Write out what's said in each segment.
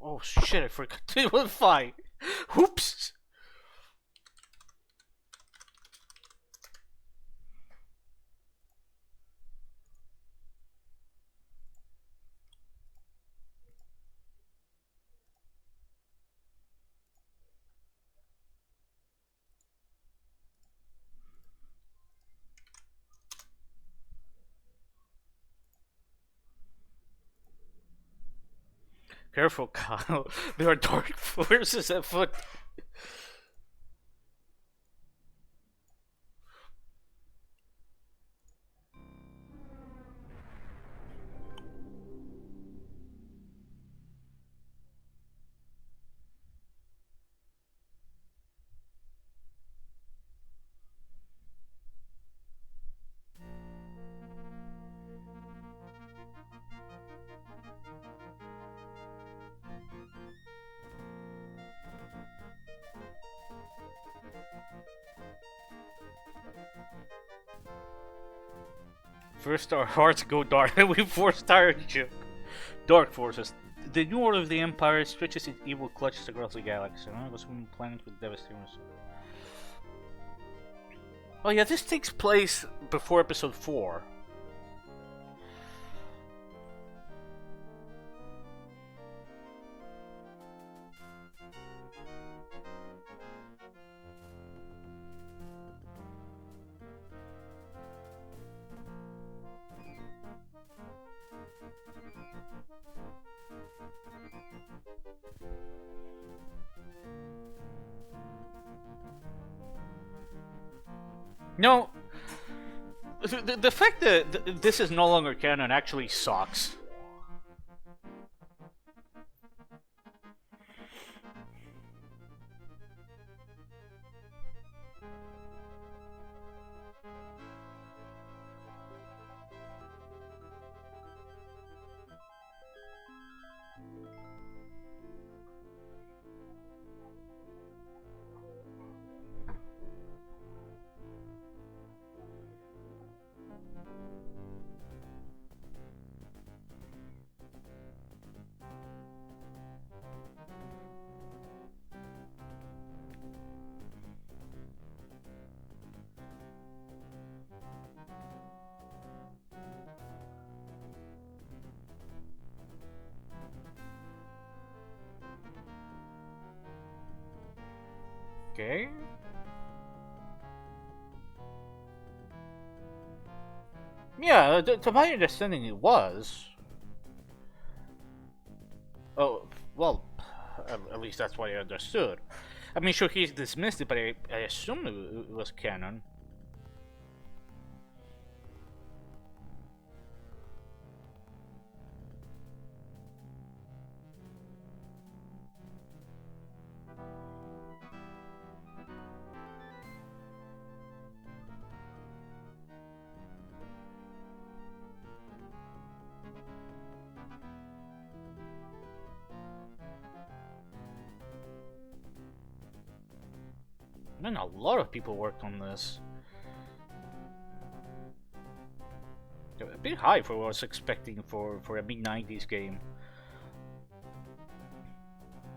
Oh shit! I forgot to modify. Oops. Careful, Kyle. There are dark forces afoot. First, our hearts go dark, and we forced our ship. Dark forces. The new order of the Empire stretches its evil clutches across the galaxy. One of us planet with devastating. Oh yeah, this takes place before Episode 4. No, the fact that this is no longer canon actually sucks. Okay. Yeah, to my understanding, it was. Oh, well, at least that's what I understood. I mean, sure, he's dismissed it, but I assume it was canon. Man, a lot of people worked on this. A bit high for what I was expecting for a mid 90s game.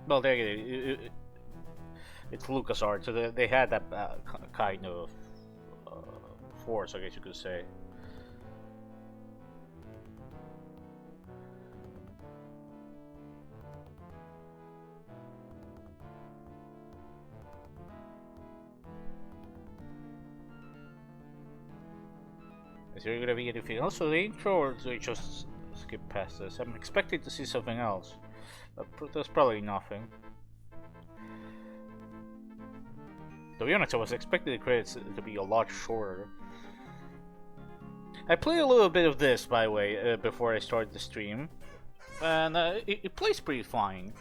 Well, it's LucasArts, so they had that kind of force, I guess you could say. Is there gonna be anything else for the intro, or do we just skip past this? I'm expecting to see something else, but there's probably nothing. To be honest, I was expecting the credits to be a lot shorter. I played a little bit of this, by the way, before I started the stream, and it plays pretty fine.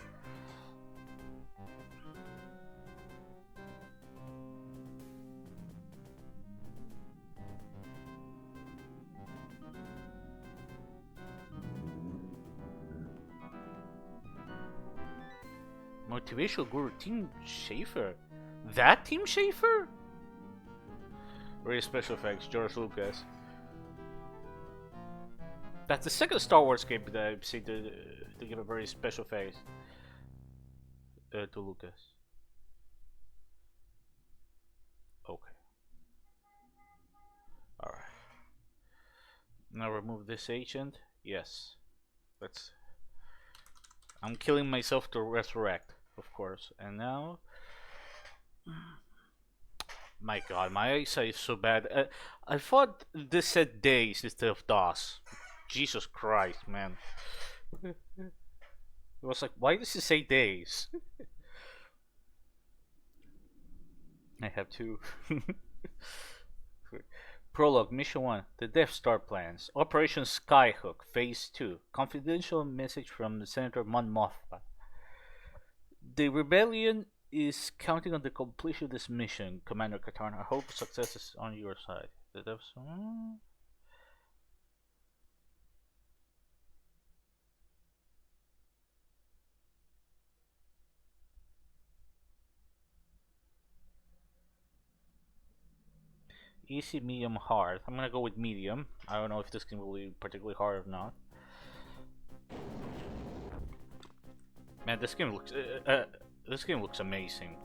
Motivational guru Tim Schafer? That Tim Schafer? Very special effects, George Lucas. That's the second Star Wars game that I've seen to give a very special face. to Lucas. Okay. All right. Now remove this agent. Yes. Let's. I'm killing myself to resurrect, of course. And now, my God, my eyesight is so bad. I thought this said days instead of DOS. Jesus Christ, man. It was like, why does it say days? I have two. Prologue, Mission 1, The Death Star Plans. Operation Skyhook, Phase 2. Confidential message from Senator Mon Mothma. The rebellion is counting on the completion of this mission, Commander Katarn. I hope success is on your side. The Death Star... Easy, medium, hard. I'm gonna go with medium. I don't know if this game will be particularly hard or not. Man, this game looks amazing.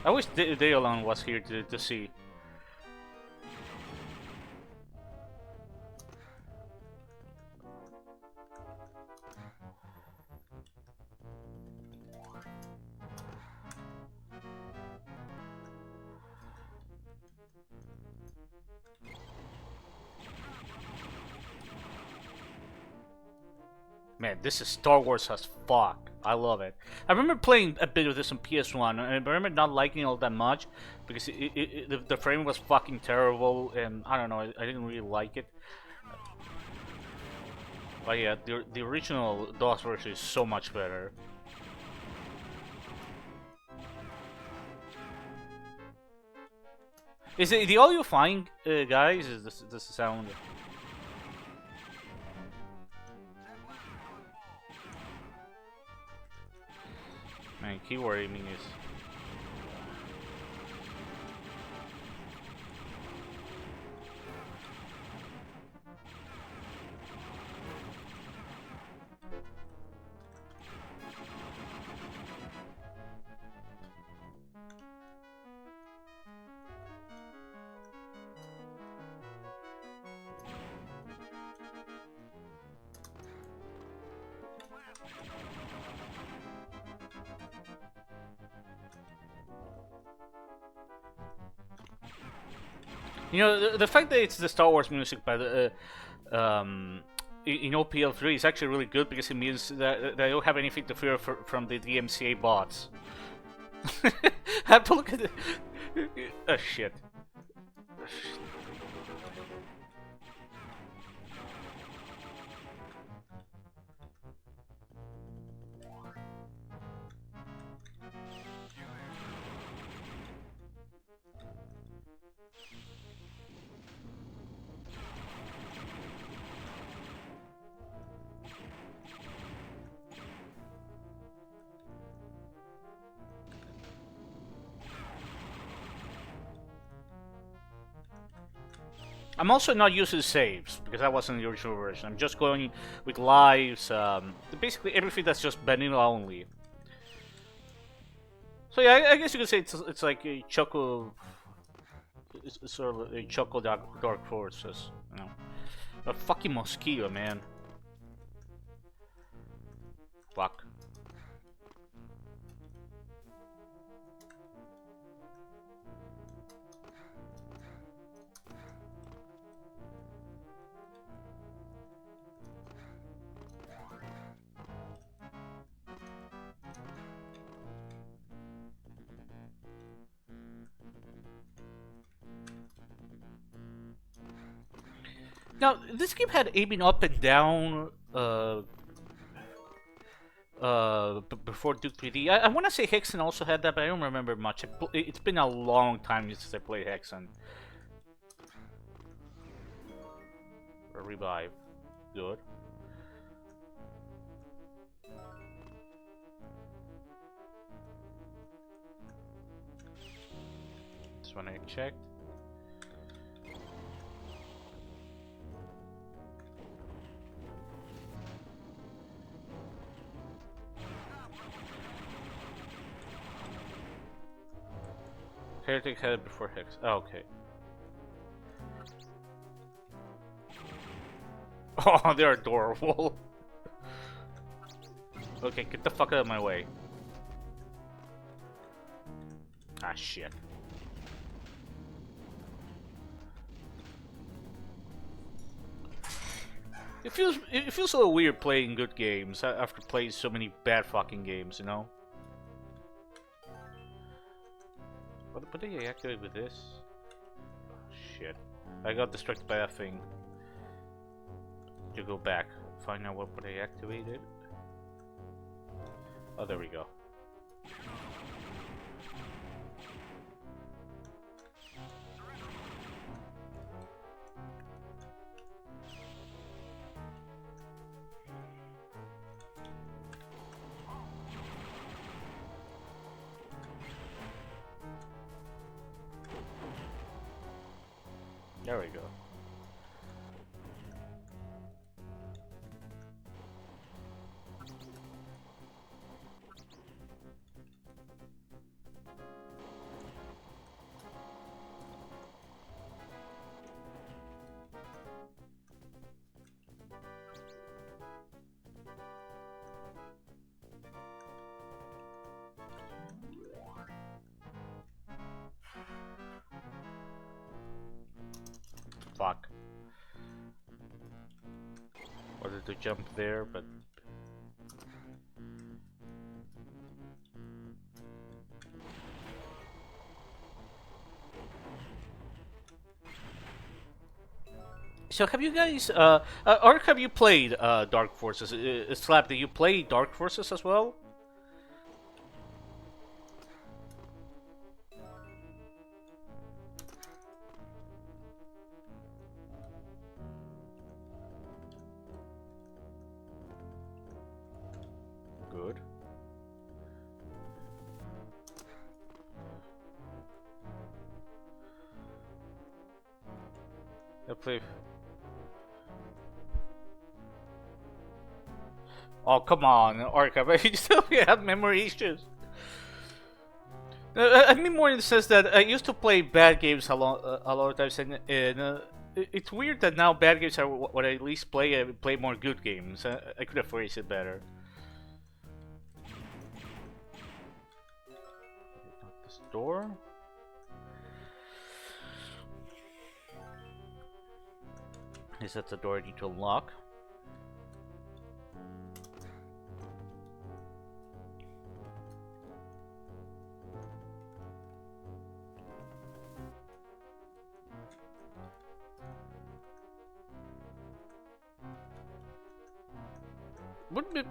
I wish Daelan was here to see. Man, this is Star Wars as fuck. I love it. I remember playing a bit of this on PS1, and I remember not liking it all that much because the frame was fucking terrible, and I don't know, I didn't really like it. But yeah, the original DOS version is so much better. Is it the audio fine, guys? Is this sound? Man, keyword aiming is. You know, the fact that it's the Star Wars music by the in OPL3 is actually really good because it means that they don't have anything to fear from the DMCA bots. Have to look at it. Oh shit. I'm also not using saves because that wasn't the original version. I'm just going with lives, basically everything that's just vanilla only. So yeah, I guess you could say it's like a Choco, it's sort of a Choco Dark Forces, you know. A fucking mosquito, man. Fuck. Now, this game had aiming up and down before Duke 3D. I want to say Hexen also had that, but I don't remember much. It's been a long time since I played Hexen. A revive. Good. one I checked. Heretic had it before Hex. Oh, okay. Oh, they're adorable. Okay, get the fuck out of my way. Ah, shit. It feels a little weird playing good games after playing so many bad fucking games, you know? What did I activate with this? Oh, shit. I got distracted by that thing. To go back. Find out what I activated. Oh, there we go. There we go. Fuck. Wanted to jump there, but... So have you guys, or have you played Dark Forces? Slap, did you play Dark Forces as well? Good. I play... Oh, come on, Archive. You still have memory issues. I mean more in the sense that I used to play bad games a lot of times, and it's weird that now bad games are what I at least play. I play more good games. I could have phrased it better. Not this door. Is that the door I need to unlock?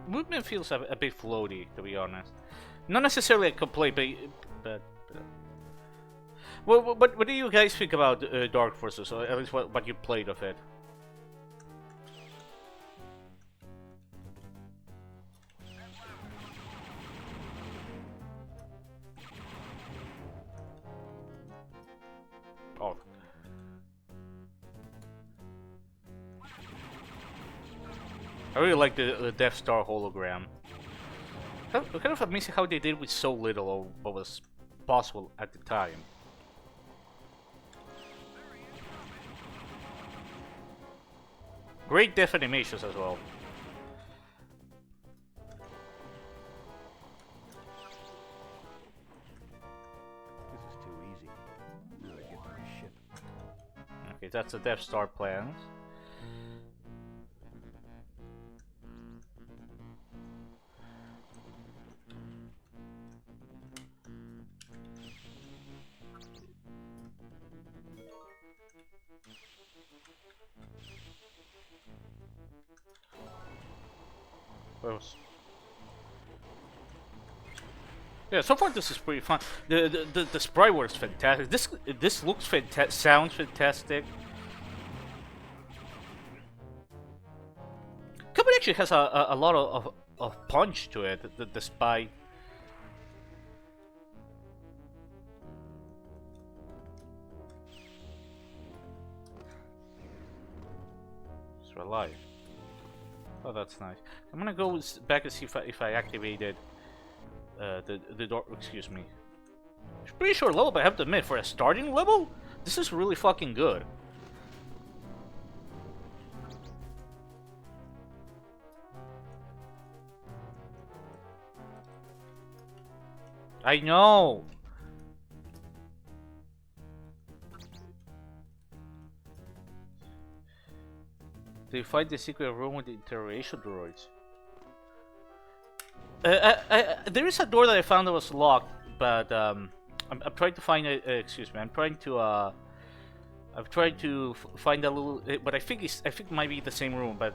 Movement feels a bit floaty, to be honest. Not necessarily a complaint, but well, what do you guys think about Dark Forces, or at least what you played of it? Oh. I really like the Death Star hologram. Kind of amazing how they did with so little of what was possible at the time. Great death animations as well. This is too easy. Now I get to my ship. Okay, that's the Death Star plans. Yeah, so far this is pretty fun. The sprite work is fantastic. This looks fantastic, sounds fantastic. Cuphead actually has a lot of punch to it, despite. They're alive. Oh, that's nice. I'm gonna go back and see if I activated the door. Excuse me. It's a pretty short level, but I have to admit, for a starting level, this is really fucking good. I know. They find the secret room with the interrogation droids. There is a door that I found that was locked, but I'm trying to find it. Excuse me. I'm trying to find a little. But I think it might be the same room. But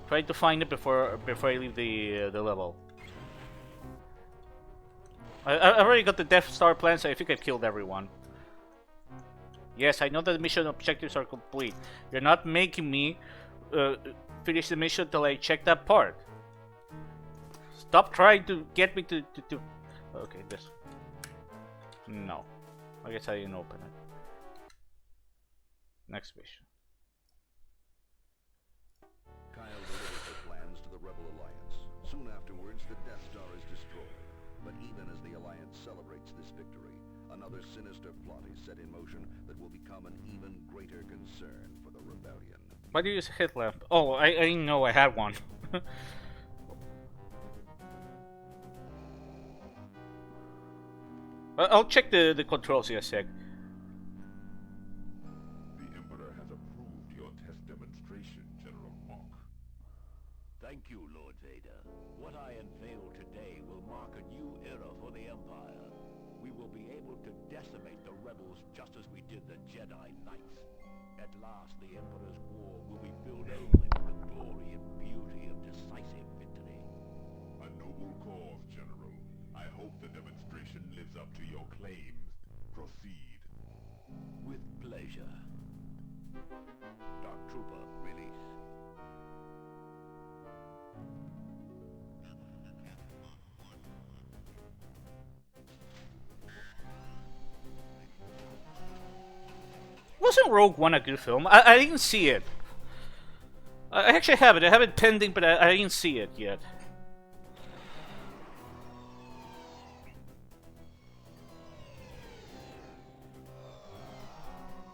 trying to find it before I leave the level. I already got the Death Star plans. So I think I've killed everyone. Yes, I know that the mission objectives are complete. You're not making me finish the mission until I check that part. Stop trying to get me to. Okay, this. No. I guess I didn't open it. Next mission. Kyle delivered the plans to the Rebel Alliance. Soon afterwards, the Death Star is destroyed. But even as the Alliance celebrates this victory, another sinister plot is set in motion that will become an even greater concern for the Rebellion. Why do you use a headlamp? Oh, I didn't know I had one. I'll check the controls in a sec. The Emperor has approved your test demonstration, General Monk. Thank you, Lord Vader. What I unveil today will mark a new era for the Empire. We will be able to decimate the rebels just as we did the Jedi Knights. At last, the Emperor's war will be filled only with the glory and beauty of decisive victory. A noble cause, General. I hope the demonstration lives up to your claims. Proceed. With pleasure. Dark Trooper, release. Wasn't Rogue One a good film? I didn't see it. I actually have it. I have it pending, but I didn't see it yet.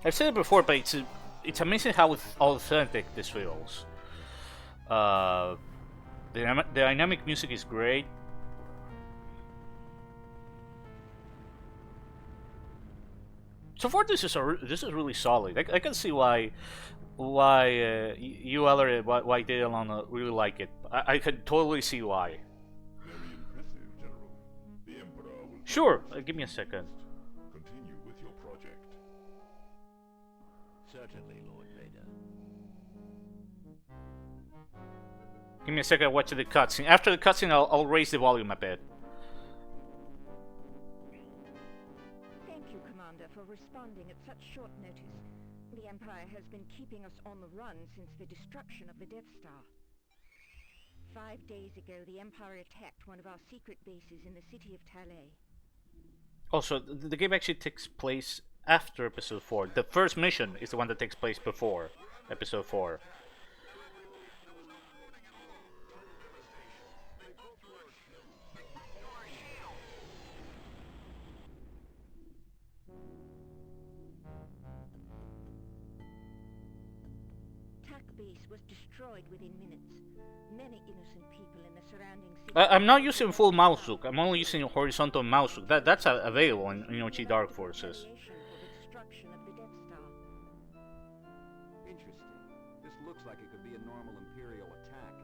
I've said it before, but it's amazing how authentic this feels. The dynamic music is great. So far, this is really solid. I can see why you Ellery, why Data Lana really like it. I can totally see why. Very impressive, General. The Emperor will... Sure, give me a second. Continue with your project. Certainly, Lord Vader. Give me a second. Watch the cutscene. After the cutscene, I'll raise the volume a bit. Thank you, Commander, for responding at such short notice. The Empire has been keeping us on the run since the destruction of the Death Star. 5 days ago, the Empire attacked one of our secret bases in the city of Talay. Also, the game actually takes place after Episode 4. The first mission is the one that takes place before Episode 4. Base was destroyed within minutes. Many innocent people in the surrounding city. I'm not using full mouse look. I'm only using horizontal mouse look. That's available in Inochi Dark Forces. For the destruction of the Death Star. Interesting. This looks like it could be a normal Imperial attack,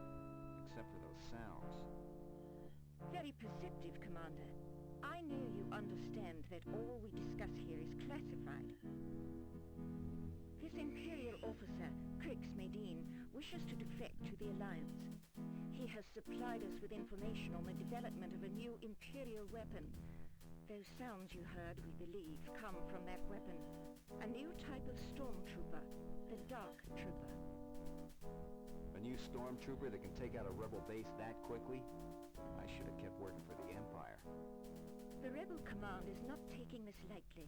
except for those sounds. Very perceptive, Commander. I know you understand that all we discuss here is classified. This Imperial officer, Crix Medine, wishes to defect to the Alliance. He has supplied us with information on the development of a new Imperial weapon. Those sounds you heard, we believe, come from that weapon. A new type of stormtrooper, the Dark Trooper. A new stormtrooper that can take out a rebel base that quickly? I should have kept working for the Empire. The Rebel Command is not taking this lightly.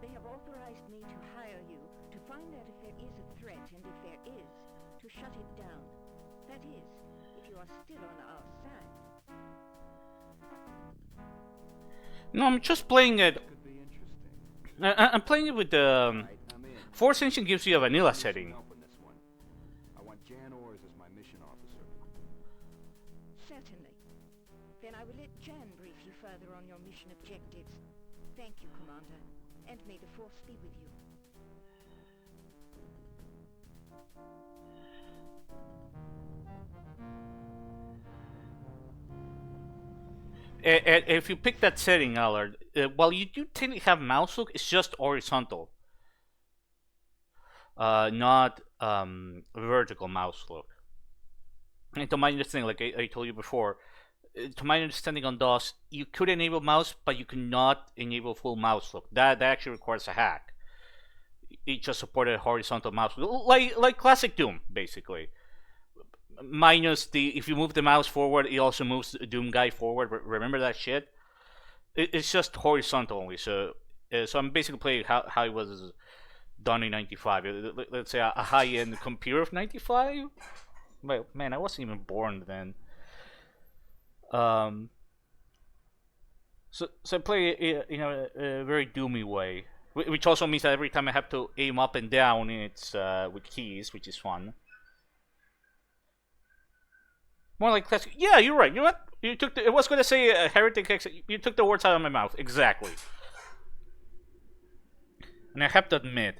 They have authorized me to hire you to find out if there is a threat, and if there is, to to shut it down. That is, if you are still on our side. No, I'm just playing it. Could be interesting. I'm playing it with the Right, I'm in. Force Engine gives you a vanilla Need some setting. help on this one. I want Jan Ors as my mission officer. Certainly. Then I will let Jan brief you further on your mission objectives. Thank you, Commander, and may the Force be with you. If you pick that setting, Allard, while you do technically have mouse look, it's just horizontal, not vertical mouse look. And to my understanding, like I told you before, to my understanding on DOS, you could enable mouse, but you cannot enable full mouse look. That actually requires a hack. It just supported horizontal mouse, like classic Doom, basically. Minus the if you move the mouse forward, it also moves the Doom guy forward. Remember that shit? It's just horizontal only. So I'm basically playing how it was done in '95. Let's say a high-end computer of '95. Well, man, I wasn't even born then. So I play it in a very doomy way, which also means that every time I have to aim up and down, it's with keys, which is fun. More like classic. Yeah, you're right. You know what? You took. I was gonna say heretic. You took the words out of my mouth. Exactly. And I have to admit,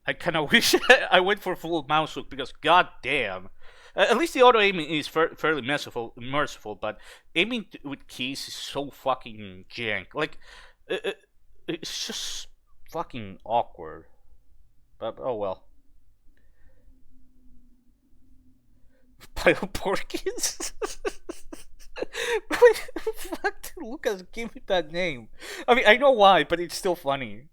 I kind of wish I went for full mouse look because, god damn. At least the auto aiming is fairly merciful, but aiming with keys is so fucking jank. Like, it's just fucking awkward. But oh well. Bioporkins? Wait, fuck did Lucas give me that name? I mean, I know why, but it's still funny.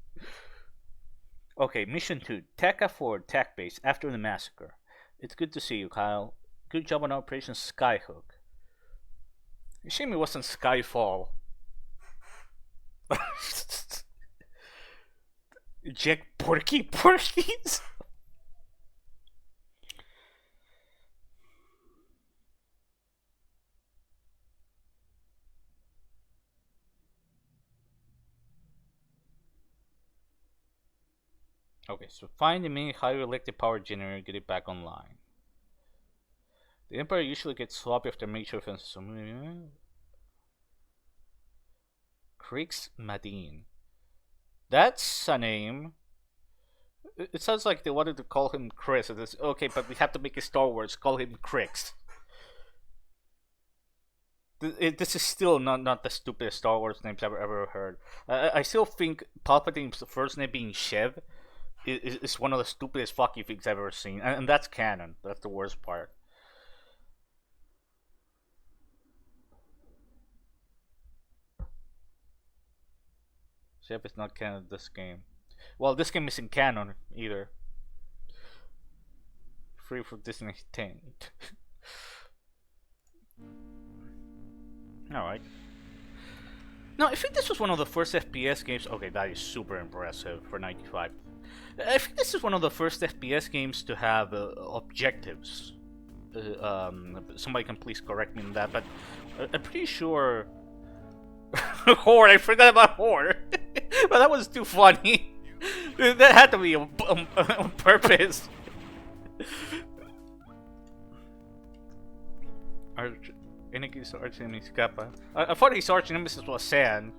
Okay, Mission 2. TACA 4 TAC Base after the massacre. It's good to see you, Kyle. Good job on Operation Skyhook. Shame it wasn't Skyfall. Jack Porkies? Okay, so find the main hydroelectric power generator and get it back online. The Empire usually gets sloppy after major offenses. Krix Madine. That's a name. It sounds like they wanted to call him Chris. Okay, but we have to make it Star Wars. Call him Krix. This is still not the stupidest Star Wars names I've ever heard. I still think Palpatine's first name being Shev is one of the stupidest fucking things I've ever seen, and that's canon. That's the worst part. Shev is not canon this game. Well, this game isn't canon either. Free from Disney 10. Alright. No, I think this was one of the first FPS games. Okay, that is super impressive for '95. I think this is one of the first FPS games to have objectives. Somebody can please correct me on that, but I'm pretty sure. Horde, I forgot about Horde. But that was too funny. That had to be on purpose. Iniki's arch nemesis Kappa. I thought his arch nemesis was Sand.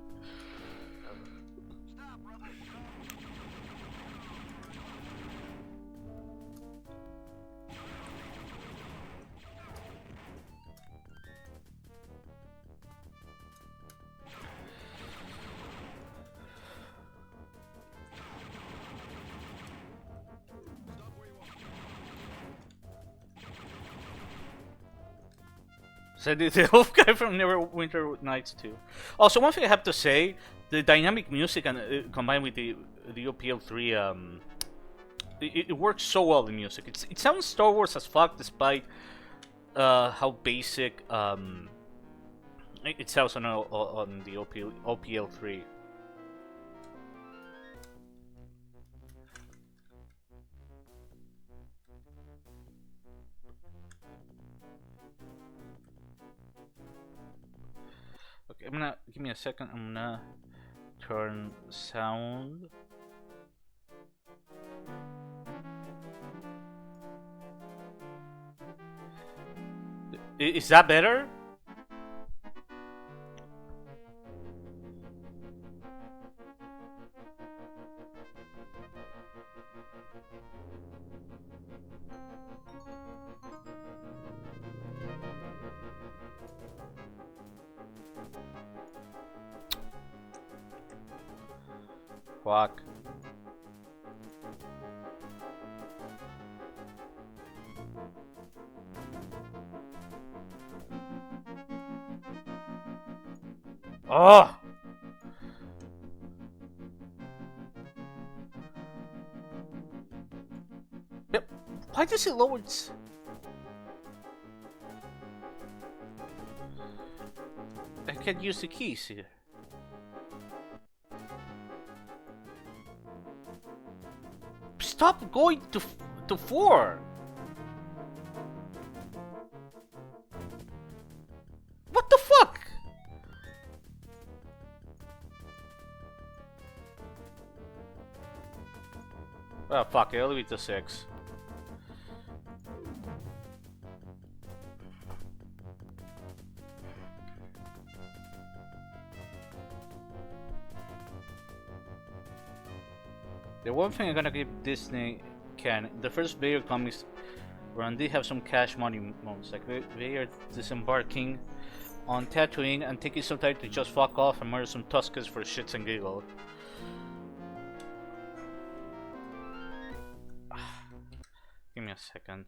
So the elf guy from Neverwinter Nights too. Also, one thing I have to say, the dynamic music and combined with the OPL3, it works so well. The music, it sounds Star Wars as fuck, despite how basic it sounds on the OPL3. I'm gonna give me a second. I'm gonna turn sound. Is that better? Fuck. Oh! Yep. Why does it lower its... I can't use the keys here. Stop going to 4. What the fuck? Oh fuck it, I'll leave it to 6. The one thing I'm gonna give Disney the first Vader comics run did have some cash money moments, like Vader disembarking on Tatooine and taking some time to just fuck off and murder some Tuskens for shits and giggles. Give me a second.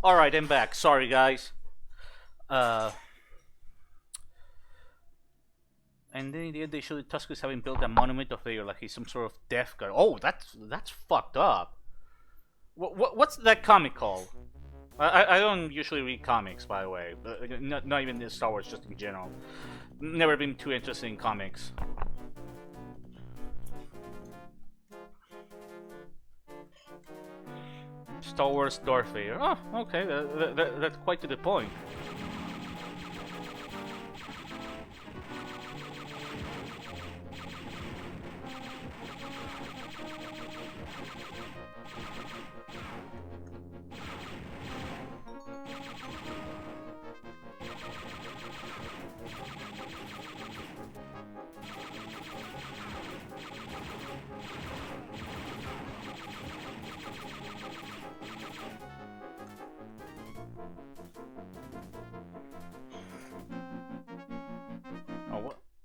Alright, I'm back. Sorry, guys. And then in the end, they showed Tuskens having built a monument of Vader, like he's some sort of death guard. Oh, that's fucked up. What's that comic called? I don't usually read comics, by the way. Not even in Star Wars, just in general. Never been too interested in comics. Star Wars Darth Vader. Oh, okay, that's quite to the point.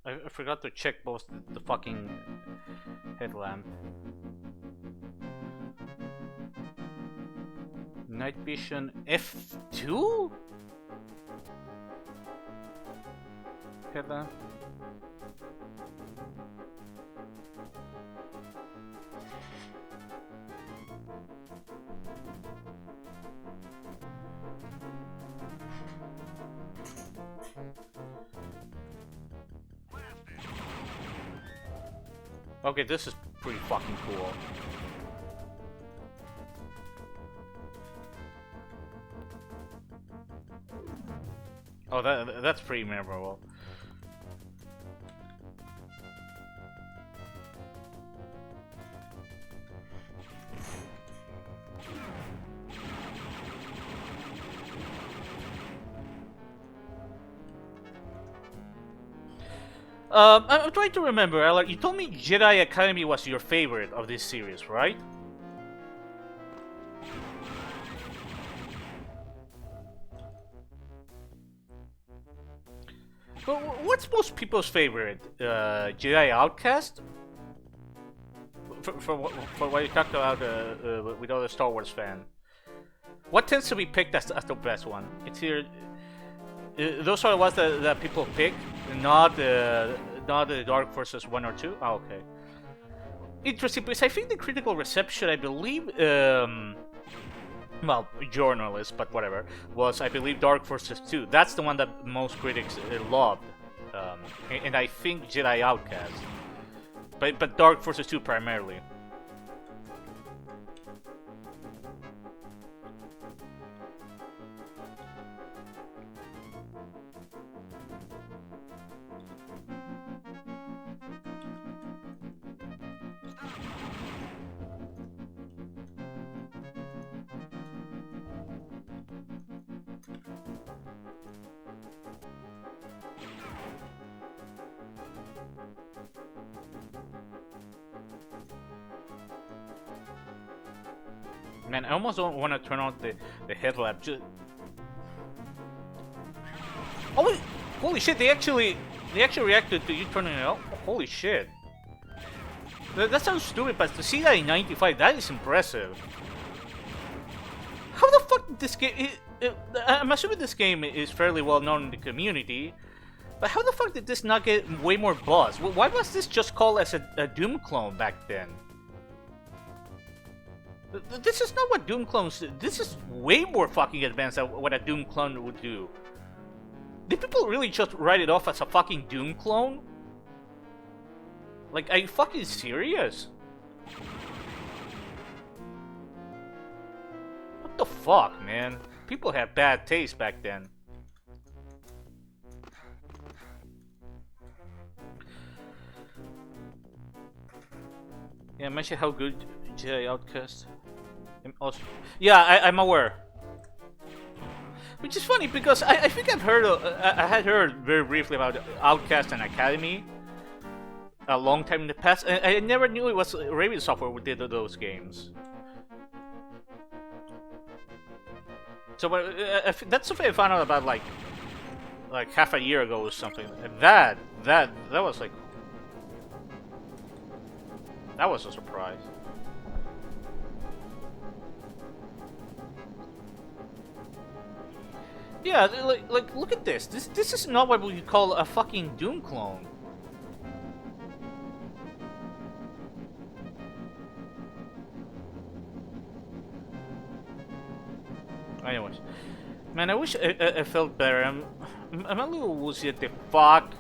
I forgot to check both the fucking headlamp. Night vision F2? Headlamp. Okay, this is pretty fucking cool. Oh, that's pretty memorable. I'm trying to remember, Eller, you told me Jedi Academy was your favorite of this series, right? What's most people's favorite? Jedi Outcast? For what you talked about with other Star Wars fan. What tends to be picked as the best one? It's here. Those are the ones that people pick, not the Dark Forces 1 or 2. Oh, okay. Interesting, because I think the critical reception, I believe, well, journalists, but whatever, was, I believe, Dark Forces 2. That's the one that most critics loved. And I think Jedi Outcast. But Dark Forces 2 primarily. Man, I almost don't want to turn on the headlamp. Just... holy shit! They actually reacted to you turning it off. Holy shit! That sounds stupid, but to see that in '95, that is impressive. How the fuck did this game? I'm assuming this game is fairly well known in the community, but how the fuck did this not get way more buzz? Why was this just called as a Doom clone back then? This is not what Doom clones do. This is way more fucking advanced than what a Doom clone would do. Did people really just write it off as a fucking Doom clone? Like, are you fucking serious? What the fuck, man? People had bad taste back then. Yeah, mention how good Jedi Outcast. Also, yeah, I'm aware. Which is funny because I think I've heard I had heard very briefly about Outcast and Academy a long time in the past. I never knew it was Raven Software who did those games. So that's something I found out about like half a year ago or something. That was like that was a surprise. Yeah, like look at this. This is not what we call a fucking Doom clone. Anyways, man, I wish I felt better. I'm a little woozy at the fuck.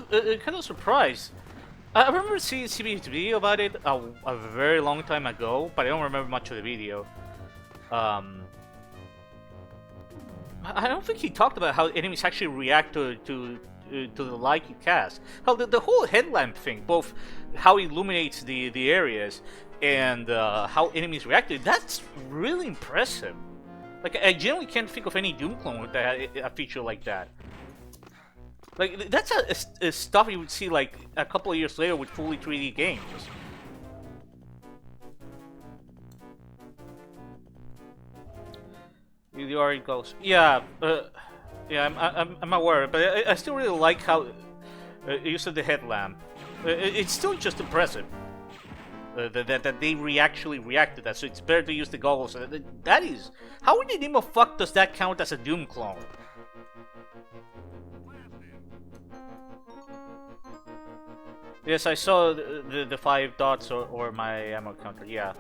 I'm kind of surprised. I remember seeing CB's video about it a very long time ago, but I don't remember much of the video. I don't think he talked about how enemies actually react to the light you cast. How the whole headlamp thing, both how it illuminates the areas and how enemies react to it, that's really impressive. Like, I genuinely can't think of any Doom clone with a feature like that. Like, that's a stuff you would see like a couple of years later with fully 3D games. The already goes. Yeah, yeah, I'm aware, but I still really like how use of the headlamp. It's still just impressive that they actually react to that. So it's better to use the goggles. That is, how in the name of fuck does that count as a Doom clone? Yes, I saw the 5 dots or my ammo counter, yeah.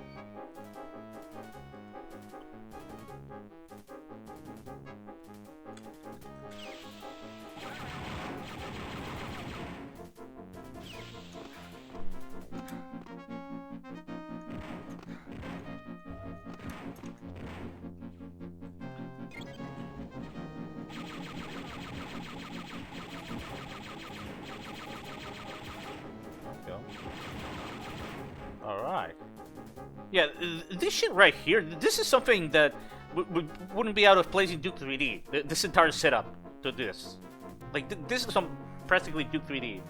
Yeah, this shit right here, this is something that wouldn't be out of place in Duke 3D. This entire setup to this. Like, this is some practically Duke 3D.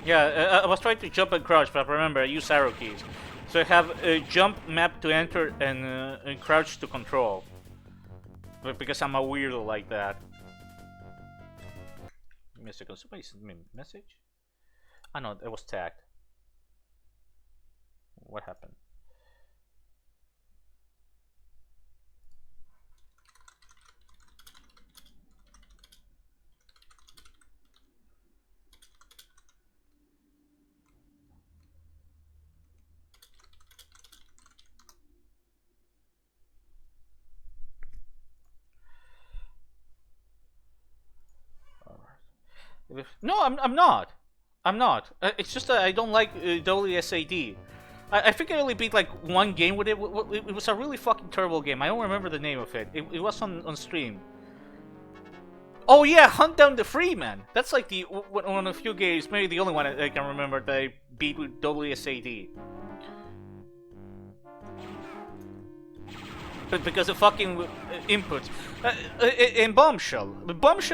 Yeah, I was trying to jump and crouch, but remember, I use arrow keys. So I have a jump map to enter and crouch to control. But because I'm a weirdo like that. Give me a second, somebody sent me a message? Ah no, it was tagged. What happened? No, I'm not. I'm not. It's just that I don't like WSAD. I think I only beat like one game with it. It was a really fucking terrible game. I don't remember the name of it. It was on stream. Oh yeah, Hunt Down the Freeman. That's like the one of the few games, maybe the only one I can remember that I beat with WSAD. But because of fucking inputs. In Bombshell,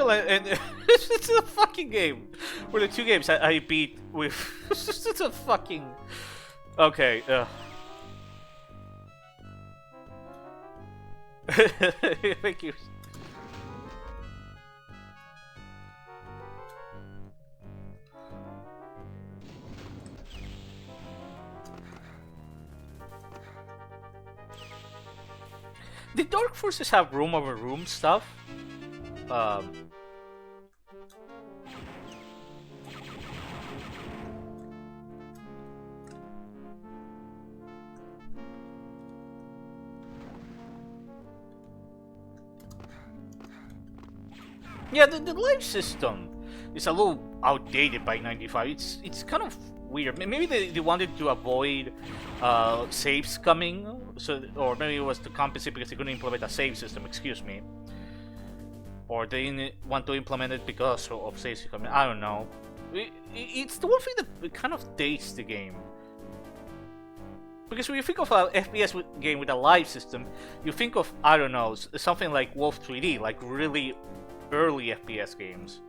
and it's a fucking game. Were the two games I beat with. It's a fucking. Okay. Thank you. Did Dark Forces have room over room stuff? Yeah, the life system is a little outdated by 95. It's kind of weird. Maybe they wanted to avoid saves coming, so or maybe it was to compensate because they couldn't implement a save system. Excuse me, or they didn't want to implement it because of saves coming. I don't know. It's the one thing that kind of dates the game. Because when you think of a FPS game with a live system, you think of, I don't know, something like Wolf 3D, like really early FPS games.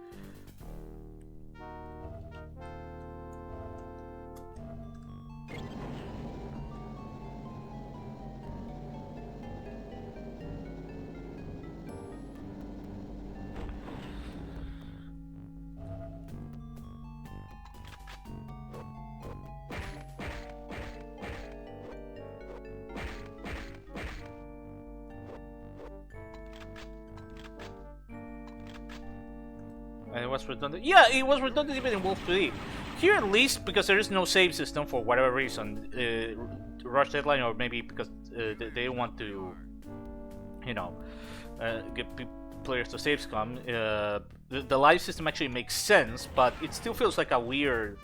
And it was redundant. Yeah, it was redundant even in Wolf 3D. Here at least, because there is no save system for whatever reason, Rush Deadline, or maybe because they want to, you know, get players to save scum. The live system actually makes sense, but it still feels like a weird.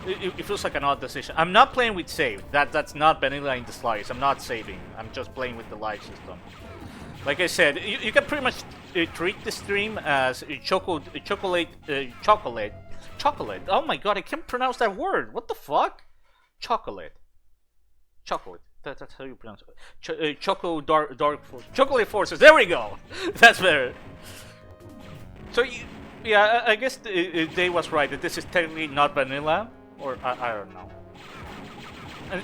It feels like an odd decision. I'm not playing with save. That's not vanilla in the slice. I'm not saving. I'm just playing with the live system. Like I said, you can pretty much treat the stream as chocolate. Oh my god, I can't pronounce that word. What the fuck? Chocolate. That's how you pronounce it. Dark Force. Chocolate Forces. There we go. That's better. So yeah, I guess Dave was right that this is technically not vanilla, or I don't know.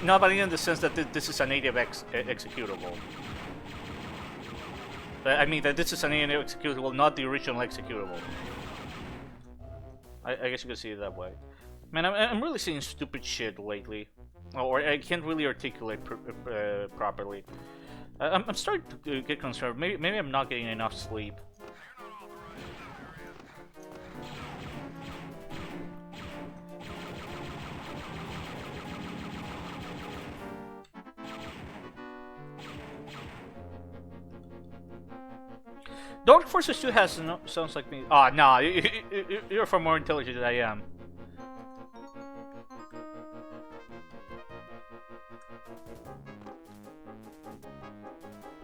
Not vanilla in the sense that this is a native executable. I mean that this is an native executable, not the original executable. I guess you could see it that way. Man, I'm really seeing stupid shit lately. Or I can't really articulate properly. I'm starting to get concerned. Maybe I'm not getting enough sleep. Dark Forces 2 has sounds like me. Ah, nah, you're far more intelligent than I am.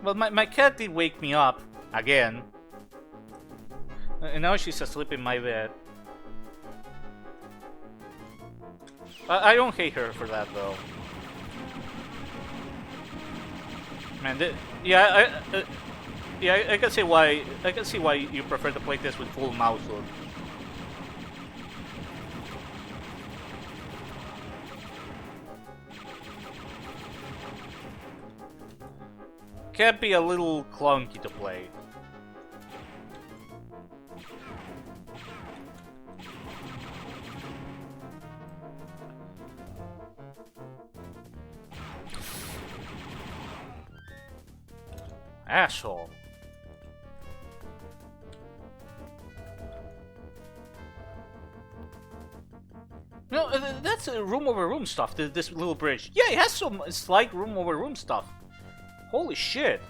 Well, my cat did wake me up again. And now she's asleep in my bed. I don't hate her for that though. Man, yeah, I can see why. I can see why you prefer to play this with full mouse load. Can be a little clunky to play. Asshole. No, that's room over room stuff, this little bridge. Yeah, it has some slight room over room stuff. Holy shit.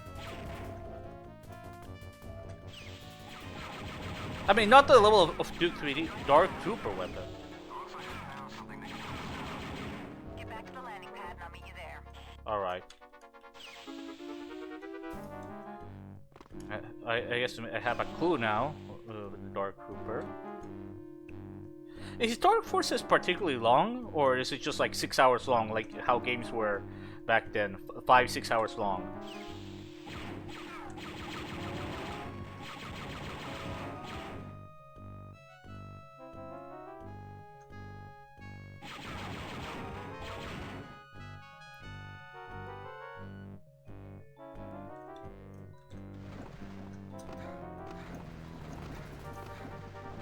I mean, not the level of Duke 3D Dark Trooper weapon. Get back to the landing pad and I'll meet you there. Alright. I guess I have a clue now with the Dark Trooper. Is Dark Forces particularly long, or is it just like 6 hours long, like how games were back then? 5-6 hours long.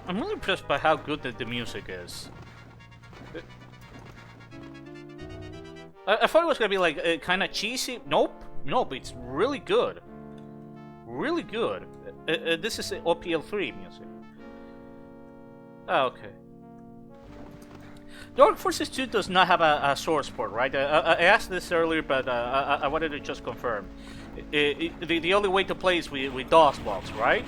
I'm really impressed by how good the music is. I thought it was gonna be like kind of cheesy. Nope, nope. It's really good, really good. This is OPL3 music. Oh, okay. Dark Forces 2 does not have a source port, right? I asked this earlier, but I wanted to just confirm. The only way to play is with DOSBox, right?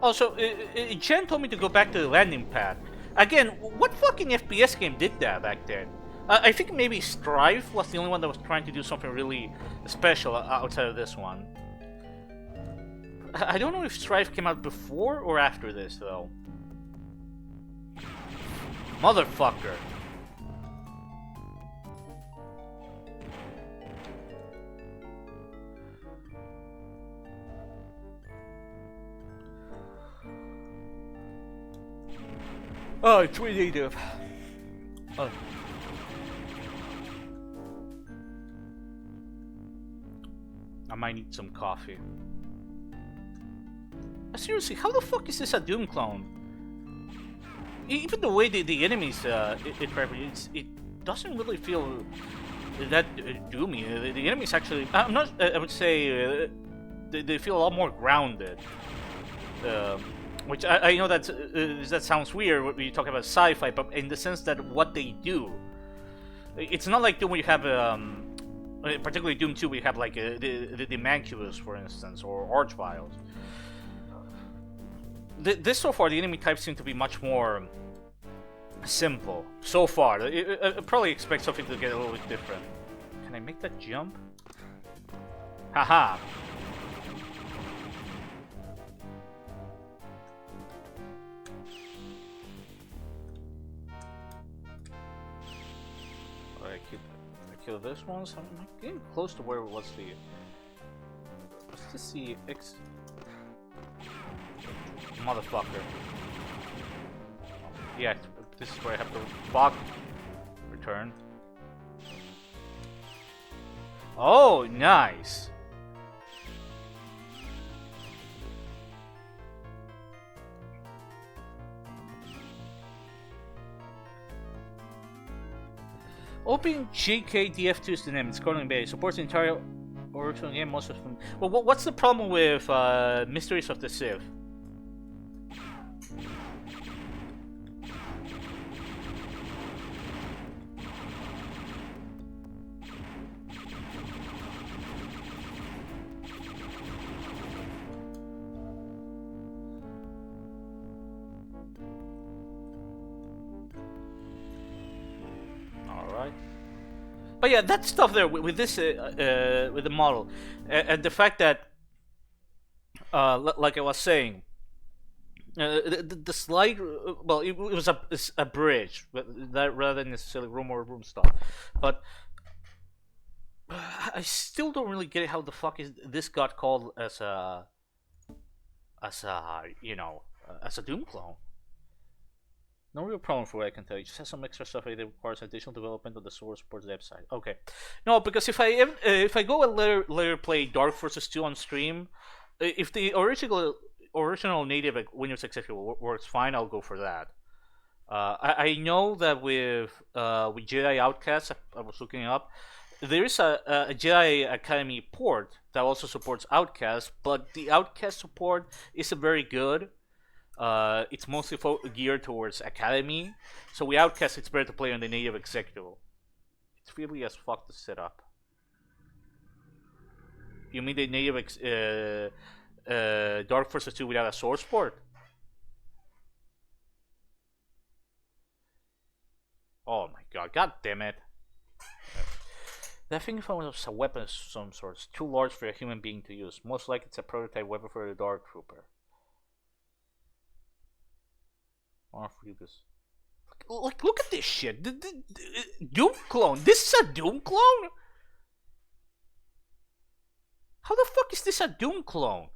Also, Jen told me to go back to the landing pad. Again, what fucking FPS game did that back then? I think maybe Strife was the only one that was trying to do something really special outside of this one. I don't know if Strife came out before or after this, though. Motherfucker. Oh, it's really native. Oh. I might need some coffee. Seriously, how the fuck is this a Doom clone? Even the way the enemies it doesn't really feel that doomy. The enemies actually, I'm not. I would say they feel a lot more grounded. Which I know that sounds weird when you talk about sci-fi, but in the sense that what they do, it's not like Doom where you have, particularly Doom 2, where you have like the Mancubus, for instance, or Archviles. This so far, the enemy types seem to be much more simple. So far, I probably expect something to get a little bit different. Can I make that jump? Haha. Kill this one, so I'm getting close to where was the... Let's just see X... Motherfucker. Yeah, this is where I have to block return. Oh, nice! OpenGKDF2 is the name. It's currently based. Supports the entire original game. Most of them. Well, what's the problem with Mysteries of the Civ? But yeah, that stuff there with this with the model, and the fact that, like I was saying, the slide, well, it was a bridge, that rather than necessarily room stuff. But I still don't really get how the fuck is this got called as a as a Doom clone. No real problem for what I can tell you. Just has some extra stuff that requires additional development on the source supports website. Okay, no, because if I go and later play Dark Forces 2 on stream, if the original native Windows executable works fine, I'll go for that. I know that with Jedi Outcast, I was looking up, there is a Jedi Academy port that also supports Outcast, but the Outcast support isn't very good. It's mostly geared towards Academy, so with Outcast it's better to play on the native executable. It's really as fuck to set up. You mean the native Dark Forces 2 without a source port? Oh my god damn it. That thing was a weapon of some sort. It's too large for a human being to use. Most likely it's a prototype weapon for the Dark Trooper. Like, look at this shit. Doom clone. This is a Doom clone? How the fuck is this a Doom clone?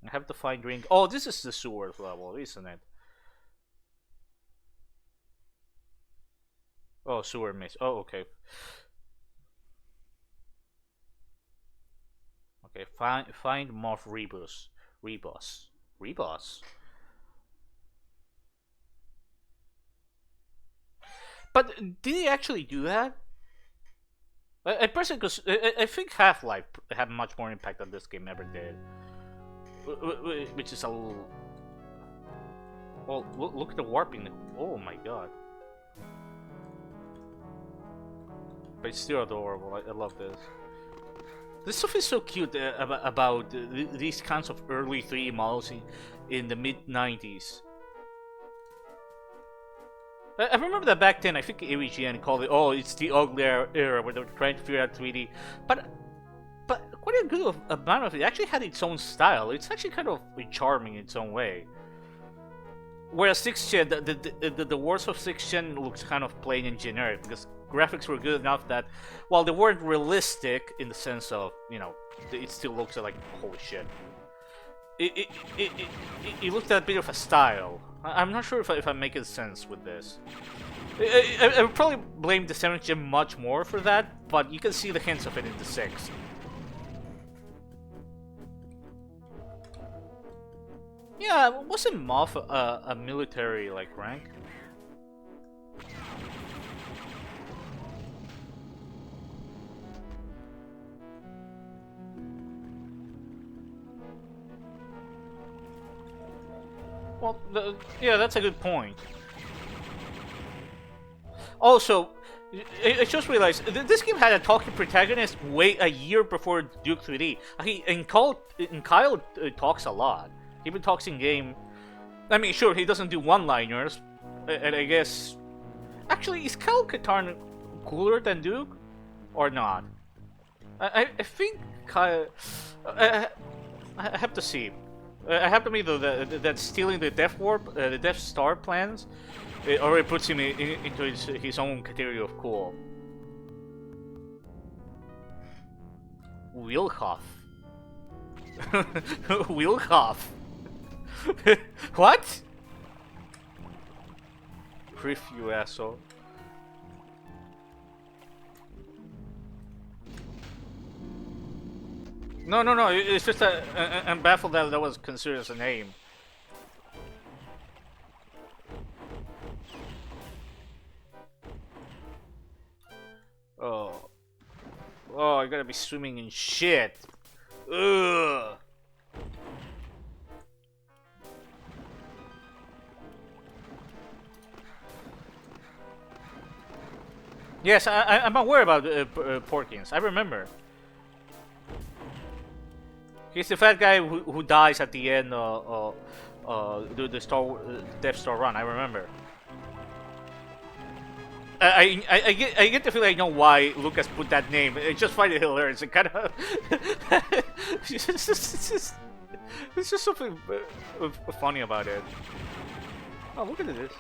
I have to find ring. Oh, this is the sewer level, isn't it? Oh, sewer miss. Oh, okay. Okay, find Moff Rebus. But did he actually do that? I personally, because I think Half-Life had much more impact than this game ever did. Which is a little... Well, look at the warping. Oh my god. But it's still adorable. I love this. This stuff is so cute about these kinds of early 3D models in the mid-90s. I remember that back then, I think AVGN called it, oh, it's the ugly era where they were trying to figure out 3D. But quite a good amount of it actually had its own style. It's actually kind of charming in its own way. Whereas 6th Gen, the worst of 6th Gen looks kind of plain and generic because graphics were good enough that, while they weren't realistic in the sense of, you know, it still looks like holy shit. It looked at a bit of a style. I'm not sure if I'm making sense with this. I would probably blame the 7th Gen much more for that, but you can see the hints of it in the 6th. Yeah, wasn't Moff a military like rank? Well, yeah, that's a good point. Also, I just realized this game had a talking protagonist a year before Duke 3D. And Kyle talks a lot. He even talks in game. I mean, sure, he doesn't do one-liners, and I guess. Actually, is Kyle Katarn cooler than Duke, or not? I think Kyle. I have to see. I have to admit though that stealing the Death Warp, the Death Star plans, it already puts him into his own category of cool. Wilhoff. Wilhoff. What? Griff, you asshole. No, it's just I'm baffled that was considered as a name. Oh, I gotta be swimming in shit. Ugh. Yes, I'm aware about Porkins. I remember. He's the fat guy who dies at the end the Death Star run. I remember. I get the feeling I know why Lucas put that name. I just find it hilarious. It kind of it's just something funny about it. Oh, look at this.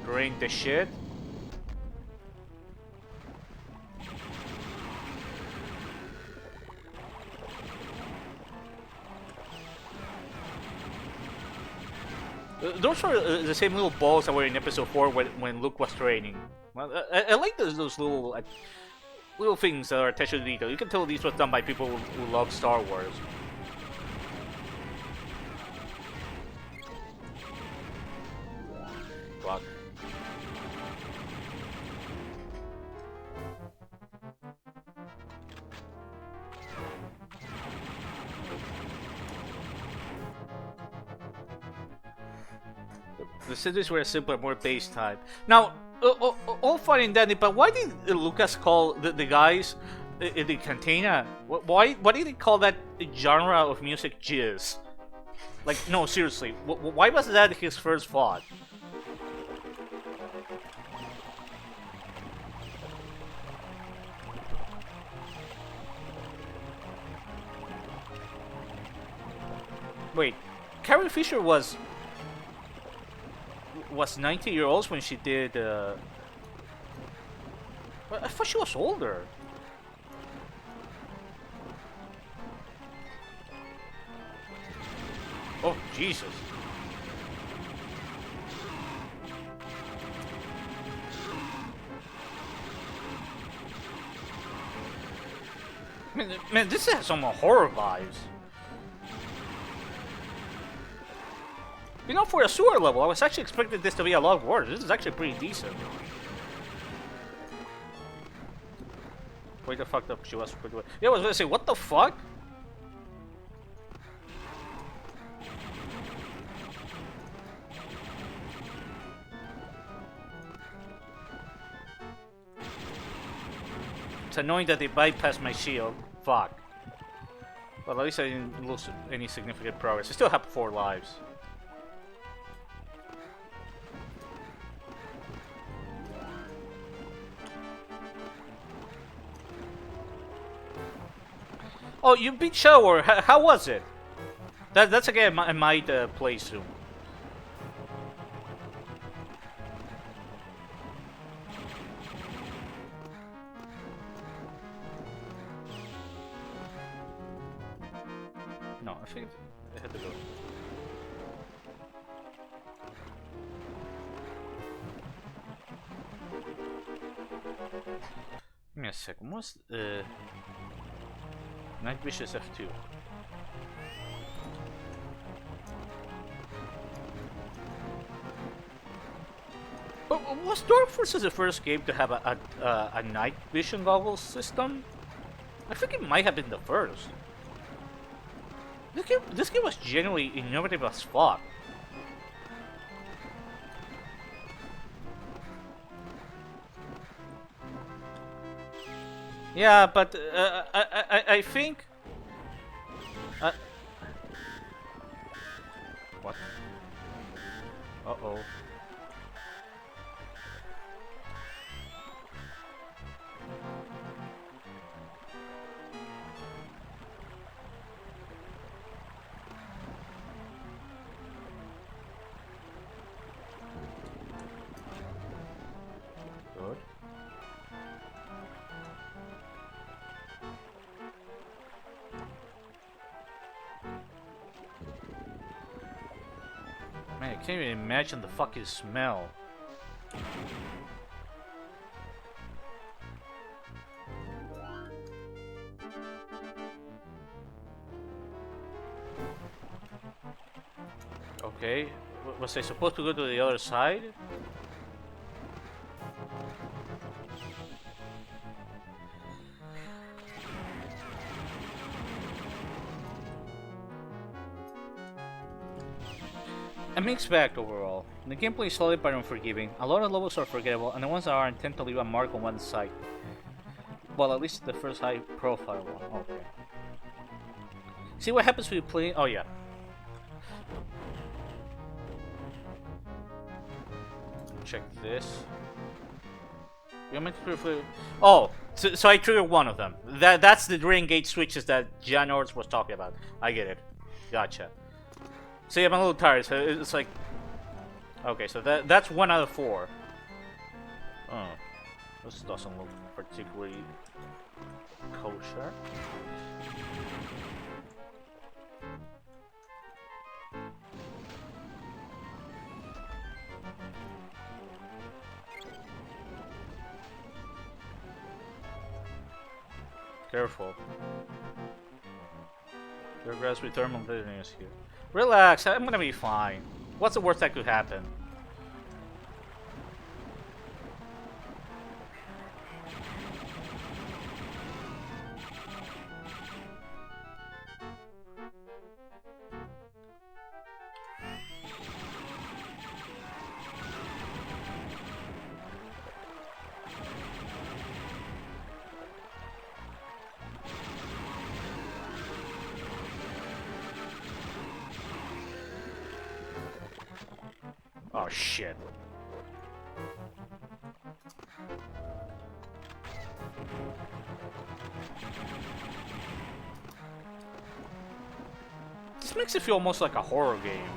Drain the shit. Those are the same little balls that were in episode 4 when Luke was training. Well, I like those little little things that are attached to the detail. You can tell these was done by people who love Star Wars. Fuck. The cities were simpler, more base type. Now, all fine and dandy, but why did Lucas call the guys in the cantina? Why did he call that genre of music jizz? Like, no, seriously, why was that his first thought? Wait, Carrie Fisher was 90-year-olds when she did. I thought she was older. Oh Jesus! Man, this has some horror vibes. You know, for a sewer level, I was actually expecting this to be a lot worse. This is actually pretty decent. Wait, the fucked up she was. Yeah, I was gonna say, what the fuck? It's annoying that they bypassed my shield. Fuck. Well, at least I didn't lose any significant progress. I still have 4 lives. Oh, you beat Shower. How was it? That's a game I might play soon. No, I think I had to go. Give me a second. What's Night Vicious F2. But was Dark Forces the first game to have a night vision goggles system? I think it might have been the first. This game was genuinely innovative as fuck. Yeah, but I think. What? Uh-oh. Good. Man, I can't even imagine the fucking smell. Okay, was I supposed to go to the other side? A mixed bag overall. The gameplay is solid but unforgiving. A lot of levels are forgettable, and the ones that aren't tend to leave a mark on one side. Well, at least the first high-profile one. Okay. See what happens when you play. Oh yeah. Check this. You're meant to play. Oh, so I triggered one of them. That's the drain gate switches that Jan Ors was talking about. I get it. Gotcha. See, I'm a little tired. So it's like. Okay, so that's 1 out of 4. Oh, this doesn't look particularly kosher. Careful. Your grasp with thermal bitterness here. Relax, I'm gonna be fine. What's the worst that could happen? Oh shit. This makes it feel almost like a horror game.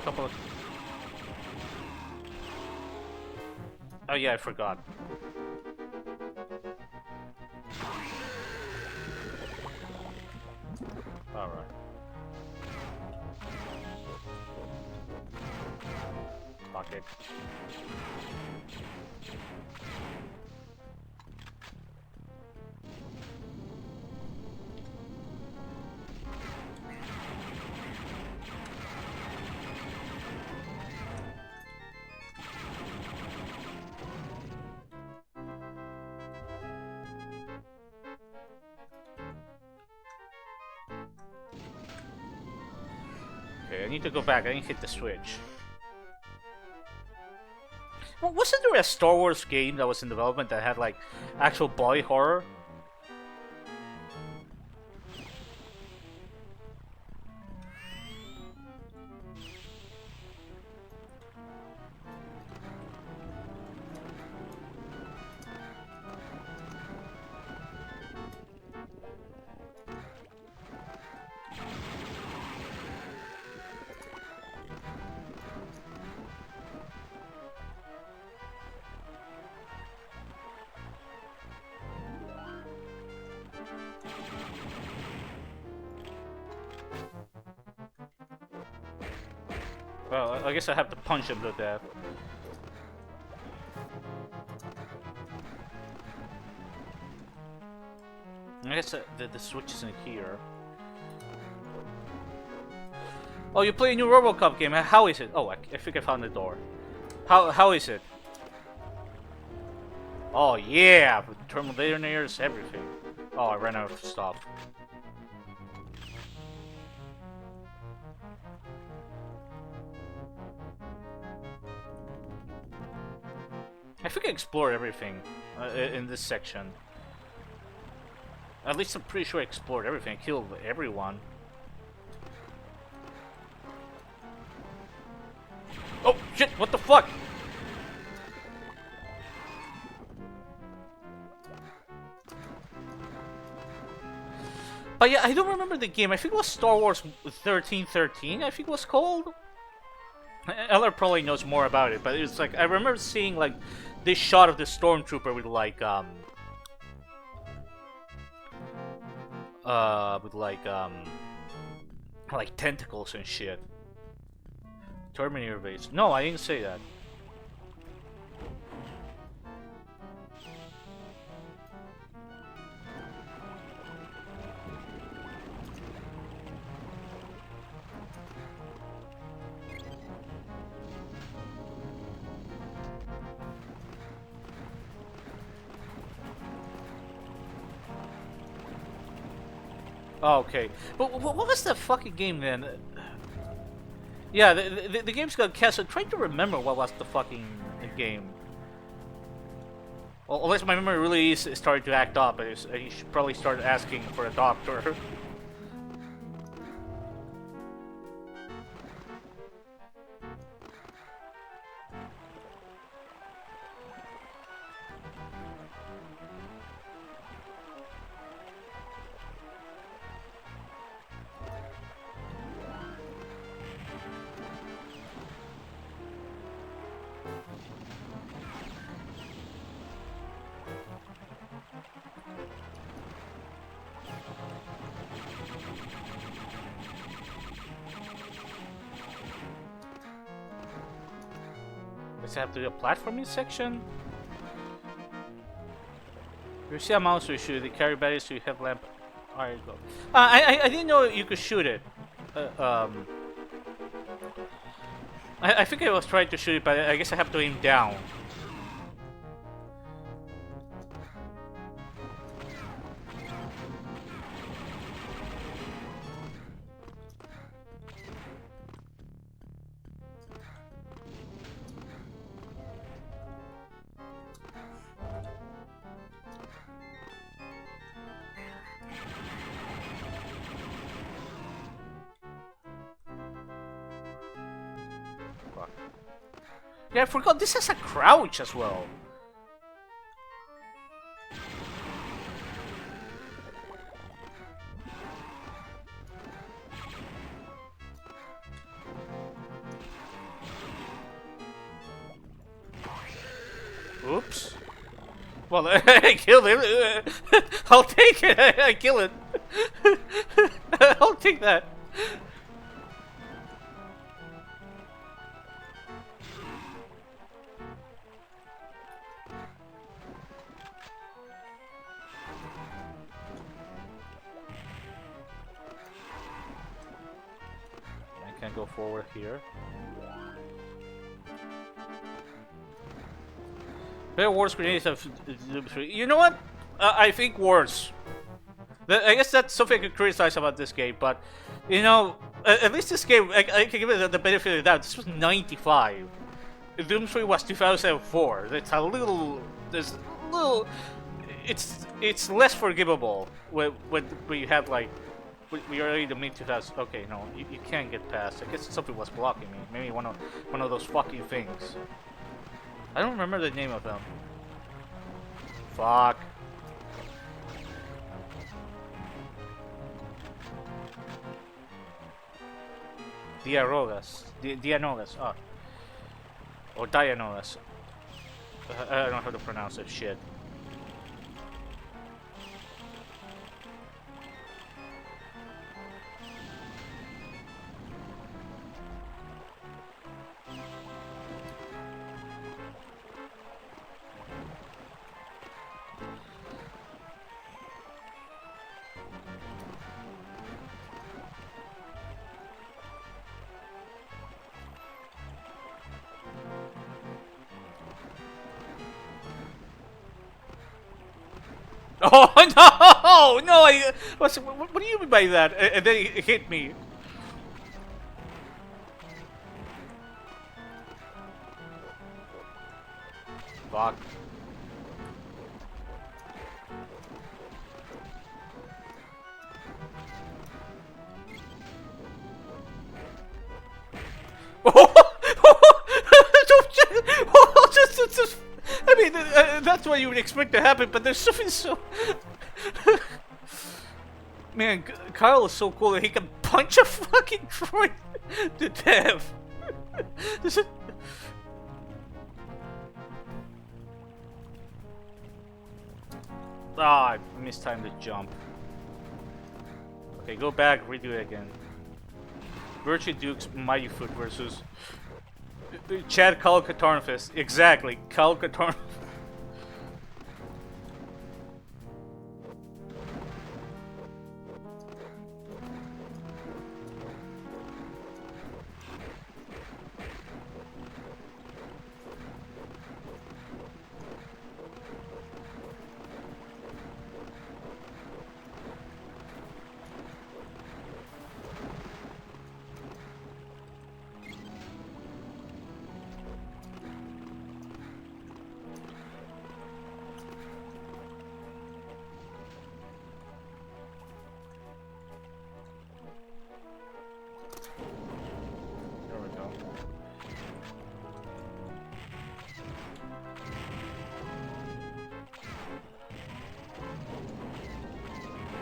Couple of... Oh yeah, I forgot. Alright. Fuck it. Okay, I need to go back. I didn't hit the switch. Well, wasn't there a Star Wars game that was in development that had like actual body horror? Well, I guess I have to punch him to death. I guess the switch isn't here. Oh, you play a new RoboCop game. How is it? Oh, I think I found the door. How is it? Oh yeah, with thermal detonators, everything. Oh, I ran out of stuff. I think I explored everything in this section. At least I'm pretty sure I explored everything. I killed everyone. Oh shit! What the fuck? But yeah, I don't remember the game. I think it was Star Wars 1313. I think it was called. Eller probably knows more about it, but it's like I remember seeing like this shot of the stormtrooper with like tentacles and shit. Terminator base. No, I didn't say that. Oh, okay, but what was the fucking game then? Yeah, the game's got canceled. I'm trying to remember what was the fucking game. Well, unless my memory really is starting to act up, and you should probably start asking for a doctor. Does it have to do a platforming section? You see a mouse to shoot, the carry batteries to headlamp. Alright, go. I didn't know you could shoot it. I think I was trying to shoot it, but I guess I have to aim down. Yeah, I forgot this has a crouch as well. Oops. Well, I killed it. I'll take it. I kill it. I'll take that. I can go forward here. Better worse grenades of you know what? I think worse. I guess that's something I could criticize about this game, but you know, at least this game I can give it the benefit of the doubt. This was 95. Doom 3 was 2004. It's a little. There's a little. It's less forgivable when you have like. We are in the mid 2000s. Okay, no, you can't get past. I guess something was blocking me. Maybe one of those fucking things. I don't remember the name of them. Fuck. Dianogas. Oh. Or Dianogas. I don't know how to pronounce that shit. Oh no! No! What do you mean by that? And then it hit me. Fuck. Just, I mean, that's what you would expect to happen, but there's something so... Man, Kyle is so cool that he can punch a fucking droid to death. Ah, I mistimed the jump. Okay, go back, redo it again. Virtue Duke's Mighty Foot versus Chad Kyle Katarnfist. Exactly, Kyle Katarnfist.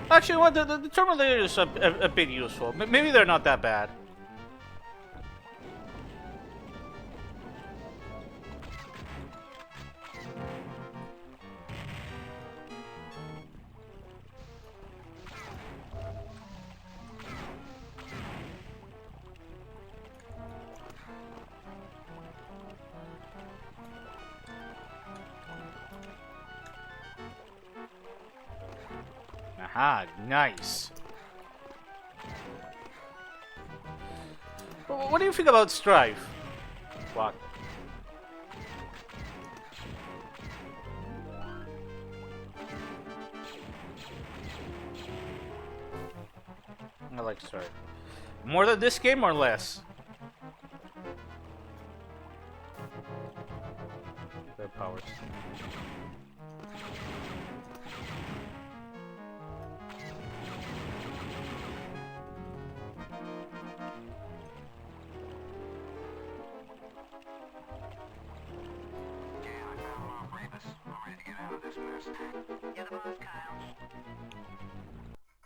Actually, what the Terminators are a bit useful. Maybe they're not that bad. Aha, nice. What do you think about Strife? What? I like Strife. More than this game or less? Their powers.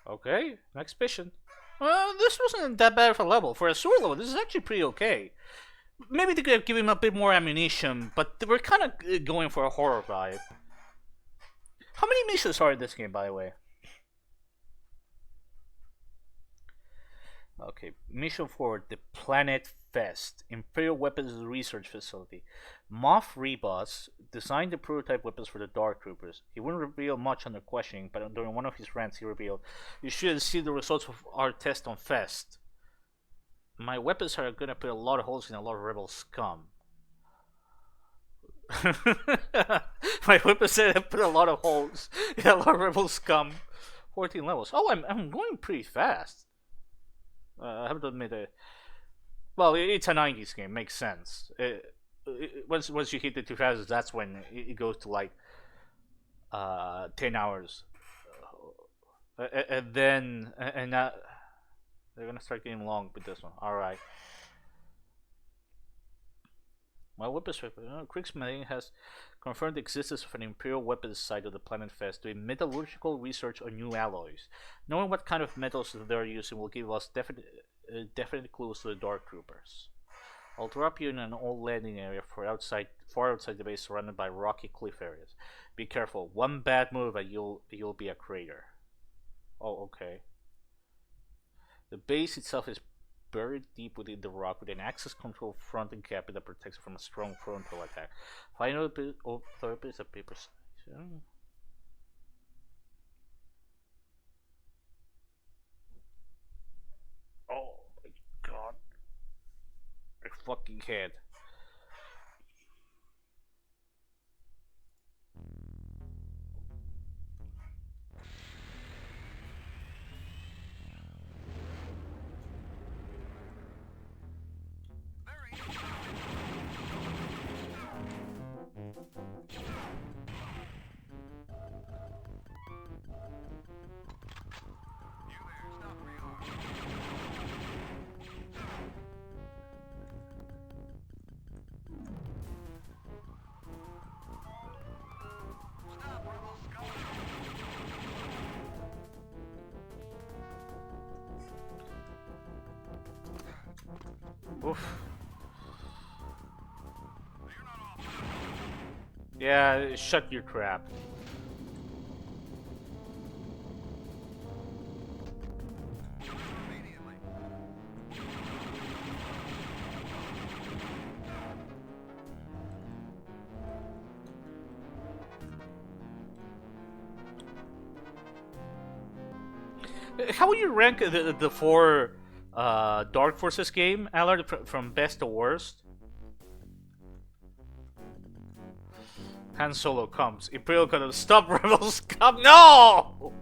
Okay, next mission. This wasn't that bad of a level. For a sword level, this is actually pretty okay. Maybe they could have given him a bit more ammunition, but they were kind of going for a horror vibe. How many missions are in this game, by the way? Okay, mission 4, the Planet Fest, Imperial Weapons Research Facility. Moff Rebus designed the prototype weapons for the Dark Troopers. He wouldn't reveal much under questioning, but during one of his rants he revealed, "You should see the results of our test on Fest. My weapons are gonna put a lot of holes in a lot of rebel scum." My weapons said put a lot of holes in a lot of rebel scum. 14 levels. Oh, I'm going pretty fast. I have to admit it. Well, it's a 90s game. Makes sense. Once you hit the 2000s, that's when it goes to like 10 hours, and then they're gonna start getting long with this one. All right. My weapons. Kriegsmarine has confirmed the existence of an Imperial weapons site of the Planet Fest doing metallurgical research on new alloys. Knowing what kind of metals they're using will give us definite clues to the Dark Troopers. I'll drop you in an old landing area far outside the base, surrounded by rocky cliff areas. Be careful. One bad move and you'll be a crater. Oh, okay. The base itself is buried deep within the rock with an access control front and cabin that protects it from a strong frontal attack. Final bit of therapy is a paper size. Oh my god. My fucking head. Oof. Yeah, shut your crap. How would you rank the four Dark Forces game, Allard, from best to worst? Han Solo comes. Imperial gonna stop rebels come. No!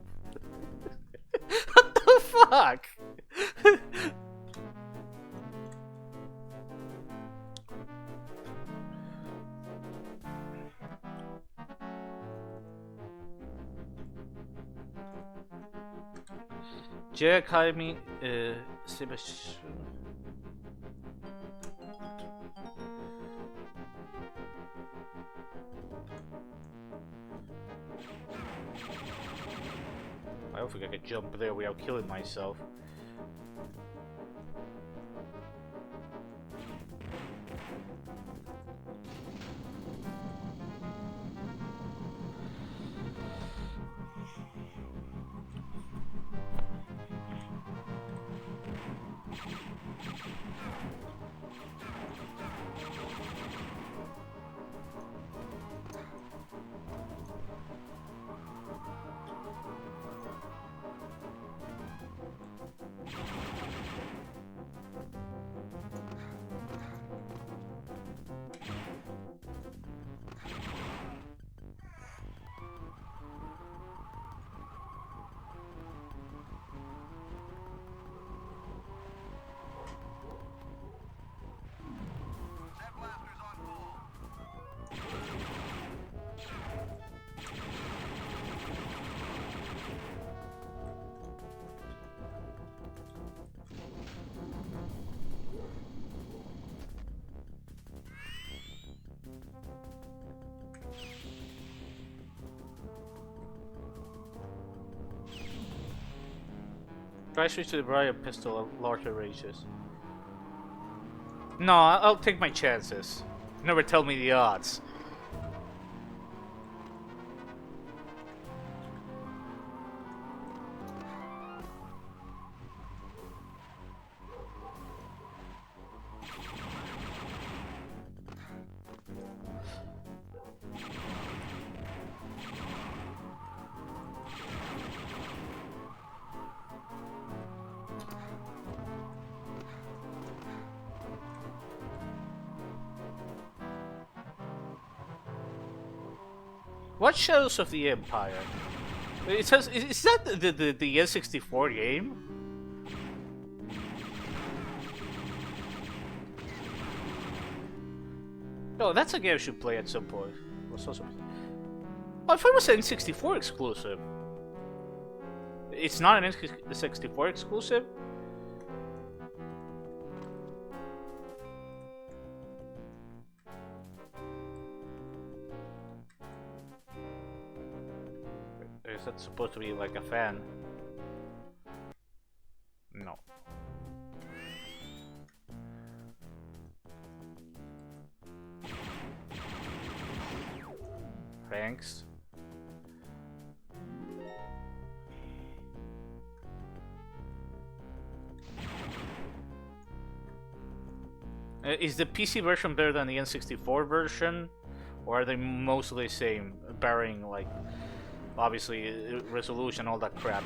What the fuck? Jedi Academy, Sebastian. don't think I can jump there without killing myself. Try switch to the Briar pistol at larger ranges. No, I'll take my chances. Never tell me the odds. What Shadows of the Empire? It says, is that the N64 game? No, that's a game I should play at some point. Oh, I thought it was an N64 exclusive. It's not an N64 exclusive? Is that supposed to be like a fan? No. Thanks. Is the PC version better than the N64 version? Or are they mostly the same, barring like obviously resolution, all that crap?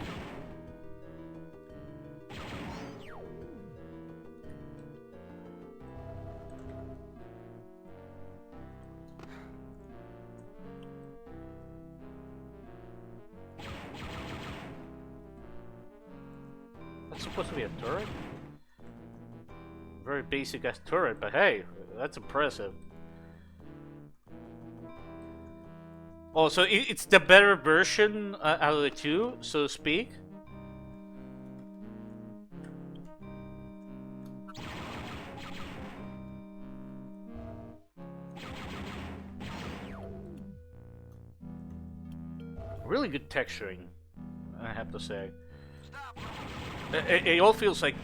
That's supposed to be a turret? Very basic ass turret, but hey, that's impressive. Oh, so it's the better version out of the two, so to speak? Really good texturing, I have to say. It all feels like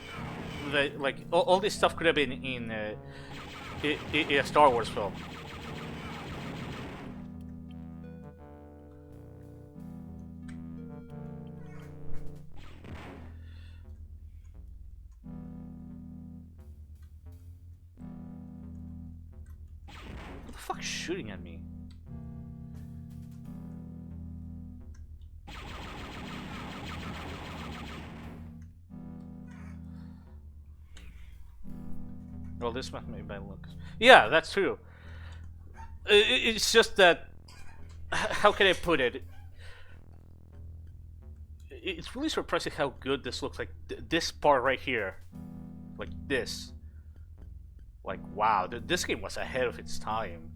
all this stuff could have been in a Star Wars film. What the fuck's shooting at me? Well, this must be my looks. Yeah, that's true. It's just that. How can I put it? It's really surprising how good this looks. Like this part right here, like this. Like wow, this game was ahead of its time.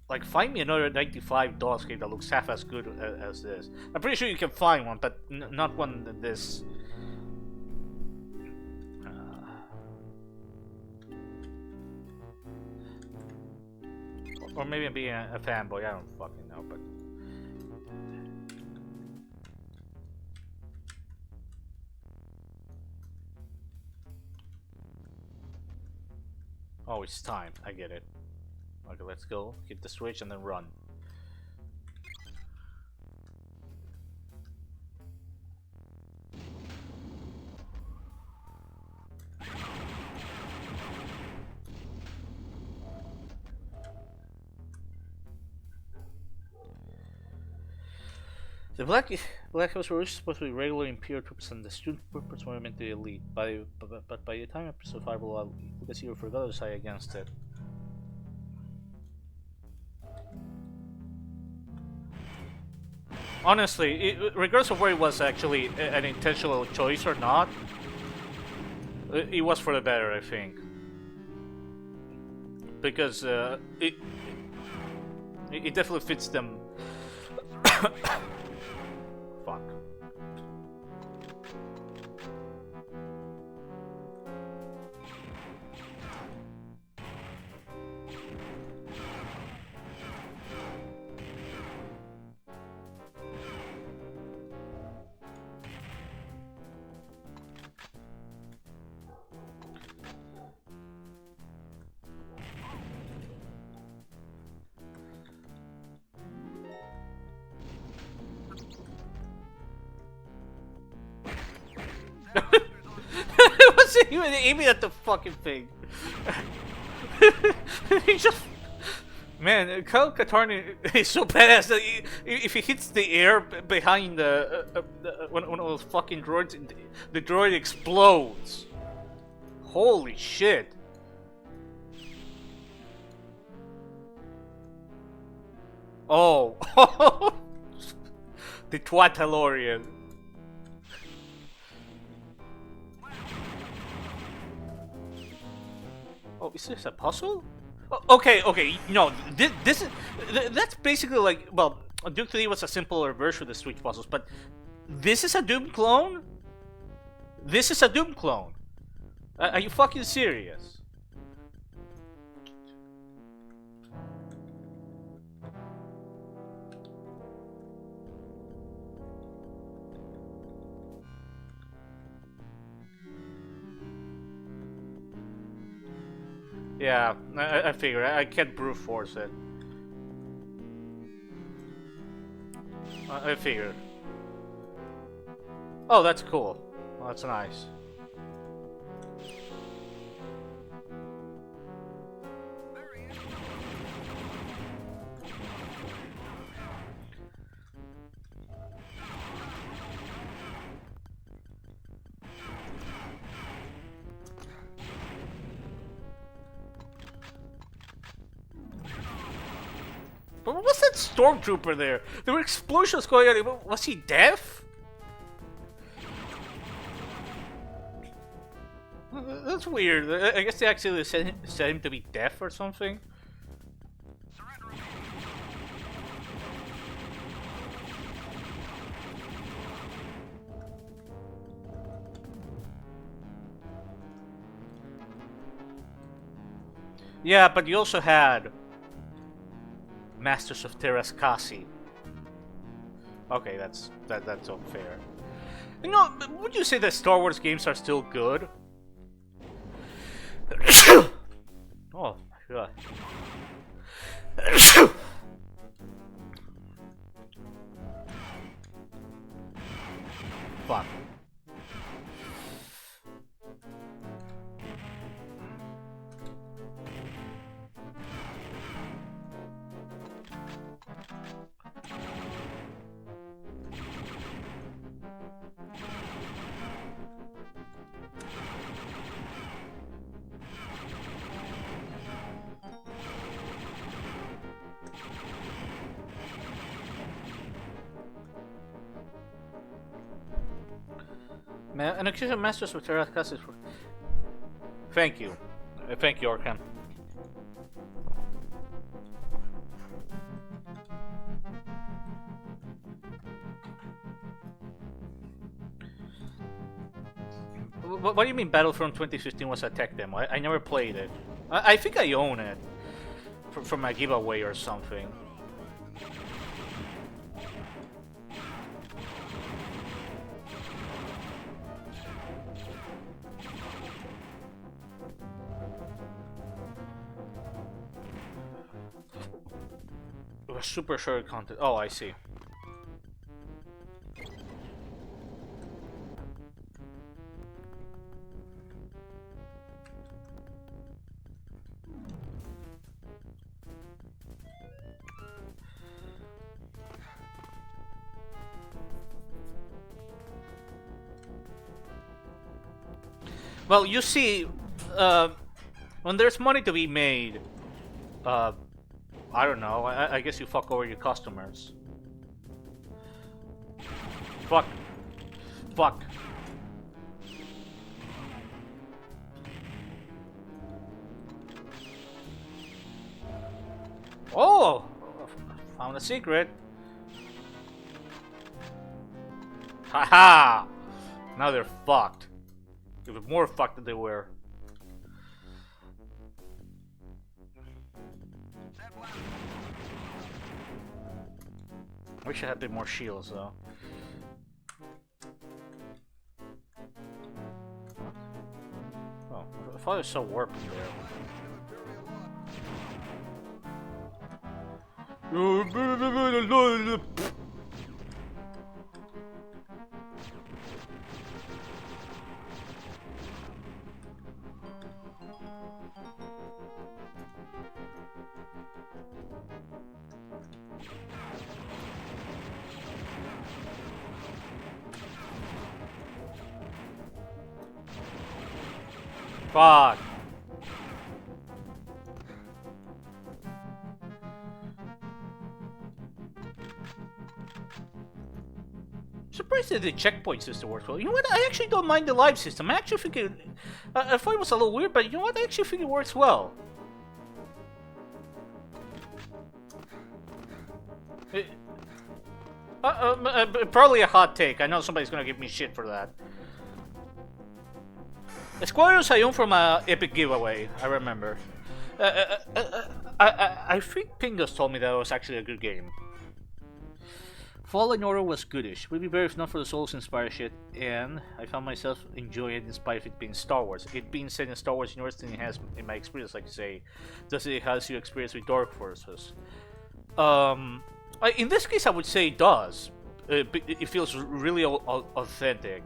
Like find me another $95 game that looks half as good as this. I'm pretty sure you can find one, but not one that this. Or maybe I'm being a fanboy, I don't fucking know, but Oh, it's time. I get it. Okay, let's go. Hit the switch and then run. The Black House were supposed to be regular Imperial troops and the student troopers were meant to be elite. But by the time episode 5 allowed, Lucas Hero forgot to side against it. Honestly, regardless of where it was actually an intentional choice or not, it was for the better, I think. Because it definitely fits them. Fuck. It wasn't even aiming at the fucking thing. He just... Man, Kyle Katarn is so badass that if he hits the air behind one of those fucking droids, the droid explodes. Holy shit. Oh. The Twatalorian. Oh, is this a puzzle? Oh, okay, no, this is... That's basically like... Well, Duke 3 was a simpler version of the Switch puzzles, but... This is a Doom clone? This is a Doom clone? Are you fucking serious? Yeah, I figure. I can't brute force it. I figure. Oh, that's cool. Well, that's nice. But what was that stormtrooper there? There were explosions going on. Was he deaf? That's weird. I guess they actually set him to be deaf or something. Yeah, but you also had Masters of Terras Kasi. Okay, that's unfair. You know, would you say that Star Wars games are still good? Oh my god. Fuck. An accusation Masters with Terras Kasi. Thank you. Thank you, Orkan. What do you mean Battlefront 2015 was a tech demo? I never played it. I think I own it. From a giveaway or something. Super short content. Oh, I see. Well, you see, when there's money to be made, I don't know. I guess you fuck over your customers. Fuck. Fuck. Oh! Found a secret. Haha! Now they're fucked. Even more fucked than they were. Wish I had a bit more shields though. Oh, I thought I saw warp in there. Fuck. Surprised that the checkpoint system works well. You know what? I actually don't mind the live system. I actually think it. I thought it was a little weird, but you know what? I actually think it works well. Probably a hot take. I know somebody's gonna give me shit for that. Escuadros I own from a Epic giveaway. I remember. I think Pingus told me that it was actually a good game. Fallen Order was goodish. Would be better if not for the Souls-inspired shit, and I found myself enjoying it in spite of it being Star Wars. It being set in Star Wars universe than it has in my experience, like you say, does it has your experience with Dark Forces? In this case, I would say it does. It feels really authentic.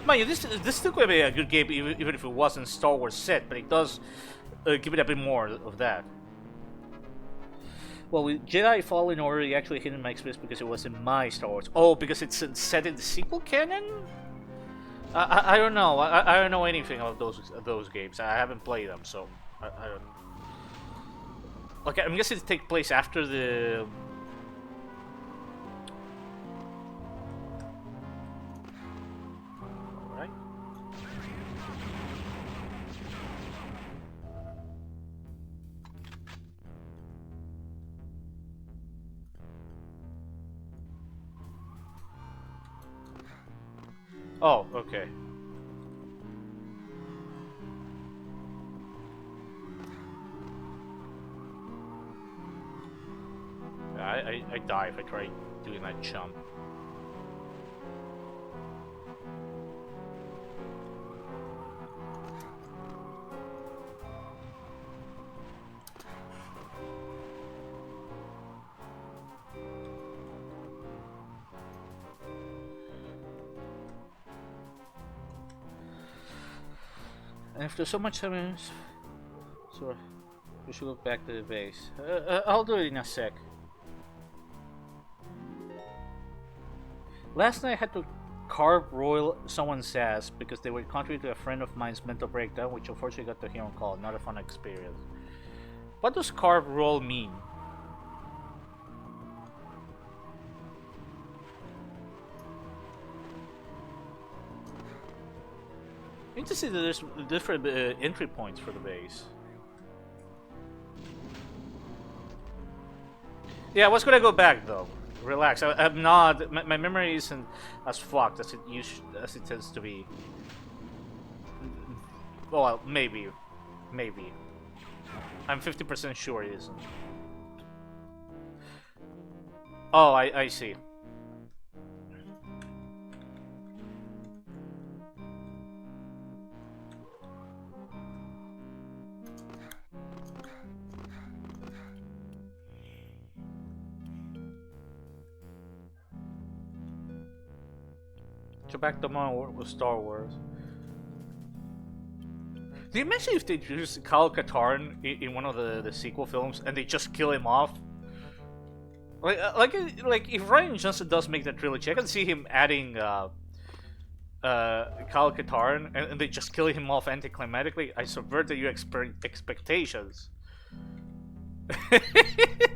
Mind you, this still could be a good game even if it wasn't Star Wars set, but it does give it a bit more of that. Well, with Jedi Fallen Order, it actually hit in my experience because it wasn't my Star Wars. Oh, because it's set in the sequel canon? I don't know. I don't know anything about those games. I haven't played them, so I don't. Okay, I'm guessing it takes place after the. Alright. Oh, okay. I die if I try doing that jump. And if there's so much time, so we should go back to the base. I'll do it in a sec. Last night I had to carve roil someone's ass because they were contributing to a friend of mine's mental breakdown, which unfortunately got to hear on call. Not a fun experience. What does carve roil mean? Interesting that there's different entry points for the base. Yeah, I was gonna go back though. Relax. I'm not. My memory isn't as fucked as it tends to be. Well, maybe. I'm 50% sure it isn't. Oh, I see. So back to with Star Wars. Do you imagine if they use Kyle Katarn in one of the sequel films and they just kill him off? Like if Rian Johnson does make that trilogy, I can see him adding Kyle Katarn and they just kill him off anticlimactically. I subverted your expectations.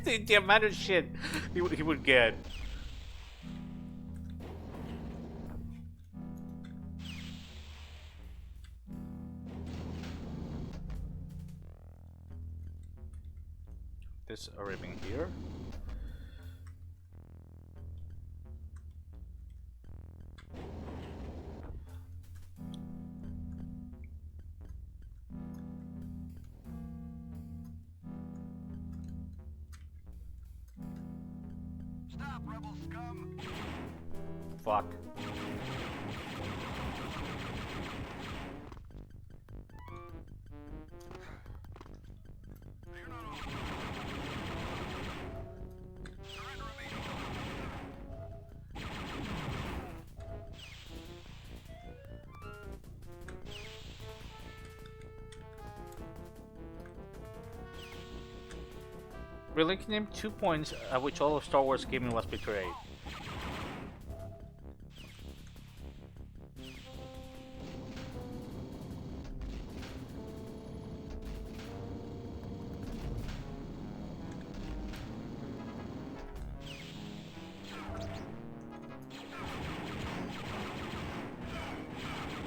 the amount of shit he would get. This arriving here. Stop, rebel scum! Fuck. Really, can name 2 points at which all of Star Wars gaming was betrayed.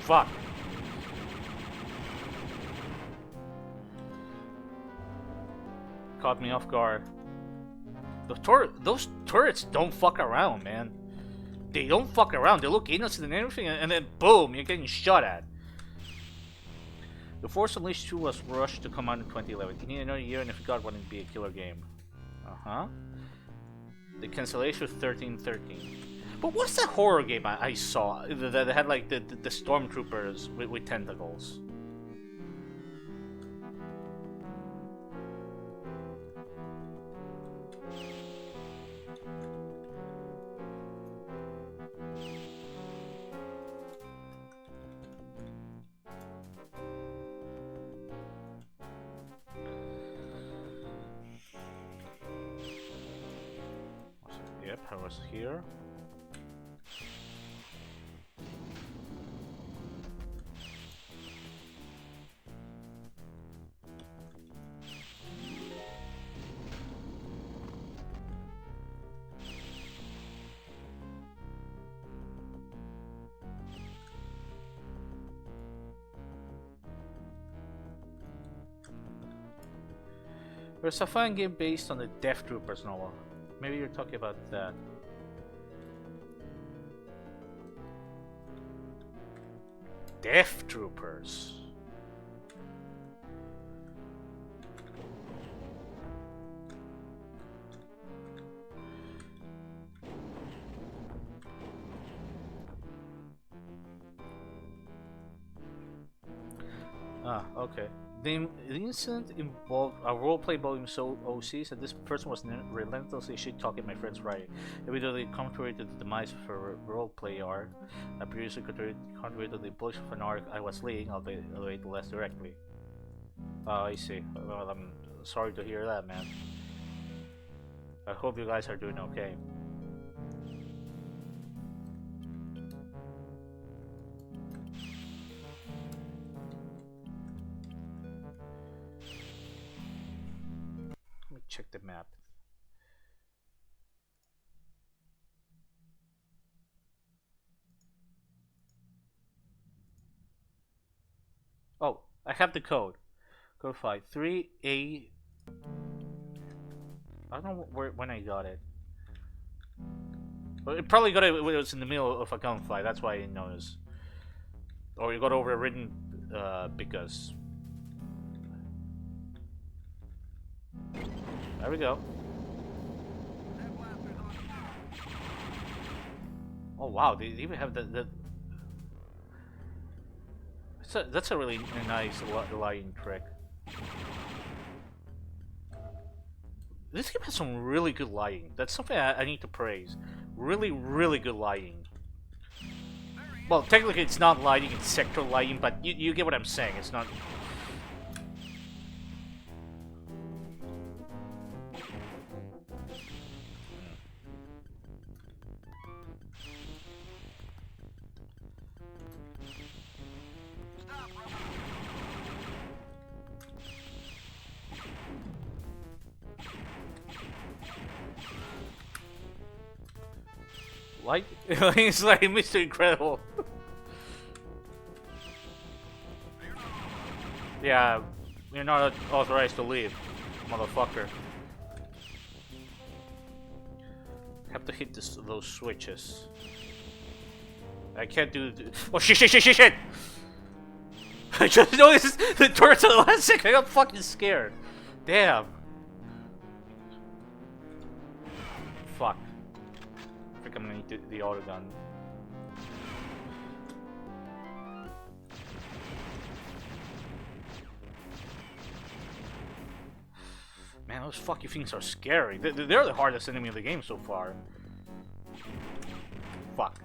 Fuck. Caught me off guard. Those turrets don't fuck around, man. They don't fuck around. They look innocent and everything, and then boom, you're getting shot at. The Force Unleashed 2 was rushed to come out in 2011. You need another year, and if you got one, it'd be a killer game. The cancellation of 1313. But what's that horror game I saw that had like the stormtroopers with tentacles? Yep, I was here. There's a fun game based on the Death Troopers novel. Maybe you're talking about that. Death Troopers. Ah, okay. The incident involved a roleplay involving OCs, and this person was relentlessly shit-talking my friends right. Even though they contributed to the demise of a roleplay arc, I previously contributed to the implosion of an arc I was leading, albeit less directly. Oh, I see. Well, I'm sorry to hear that, man. I hope you guys are doing okay. Check the map. Oh, I have the code. Code 53A. I don't know when I got it. Well, it probably got it when it was in the middle of a gunfight. That's why I didn't notice. Or you got overridden because. There we go. Oh wow, they even have the that's a really nice lighting trick. This game has some really good lighting. That's something I need to praise. Really, really good lighting. There he Well, technically it's not lighting, it's sector lighting, but you get what I'm saying. It's not. Like, it's like Mr. Incredible. Yeah, you're not authorized to leave, motherfucker. Have to hit those switches. I can't do. Oh shit! I just noticed the turrets at the last second. I got fucking scared. Damn. Fuck. I think I'm gonna need the auto gun. Man, those fucking things are scary. They're the hardest enemy of the game so far. Fuck.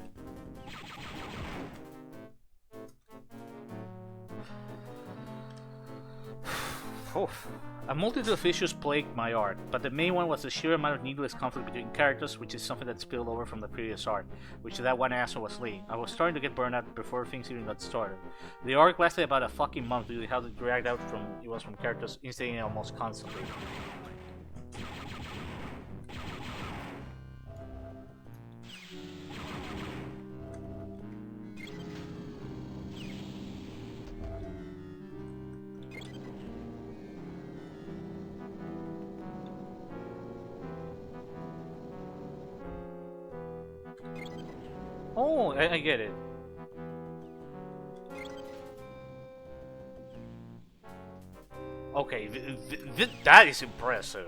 Oof. A multitude of issues plagued my art, but the main one was the sheer amount of needless conflict between characters, which is something that spilled over from the previous art, which that one asshole was Lee. I was starting to get burned out before things even got started. The arc lasted about a fucking month due to how it dragged out from characters instantly almost constantly. Oh, I get it. Okay, that is impressive.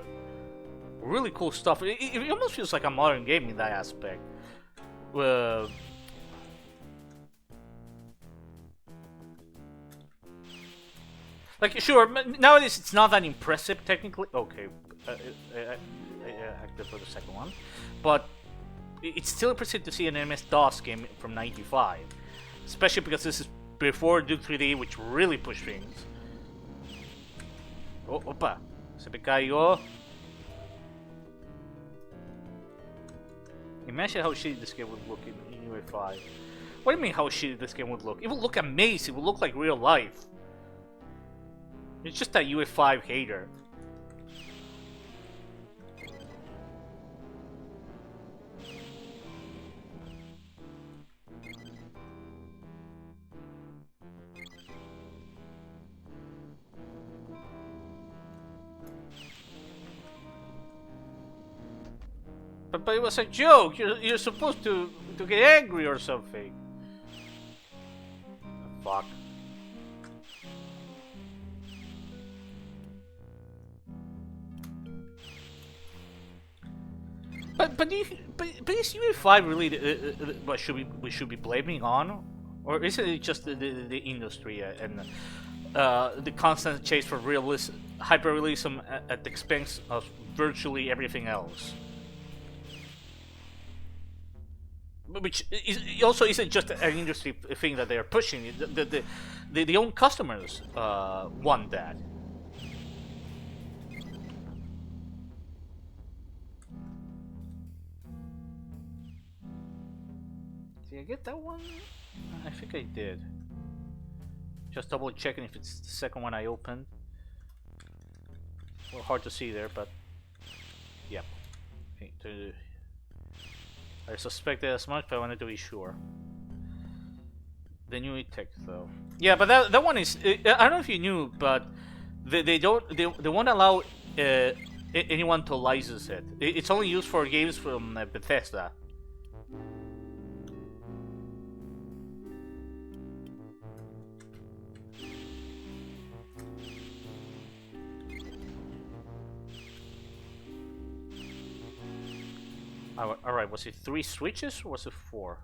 Really cool stuff. It almost feels like a modern game in that aspect. Like, sure, nowadays it's not that impressive technically. Okay, active for the second one, but it's still impressive to see an MS-DOS game from '95, especially because this is before Duke 3D, which really pushed things. Oh, opa, se me cayó. Imagine how shitty this game would look in UE5. What do you mean how shitty this game would look? It would look amazing. It would look like real life. It's just that UE5 hater. But it was a joke. You're supposed to get angry or something. Fuck. But is UE5 really what we should be blaming on, or is it just the industry and the constant chase for hyper-realism at the expense of virtually everything else? Which also isn't just an industry thing that they are pushing. The own customers want that. Did I get that one? I think I did. Just double checking if it's the second one I opened. Well, hard to see there, but yep. I suspected as much, but I wanted to be sure. The new tech, though. Yeah, but that one is. I don't know if you knew, but they won't allow anyone to license it. It's only used for games from Bethesda. Alright, was it 3 switches or was it 4?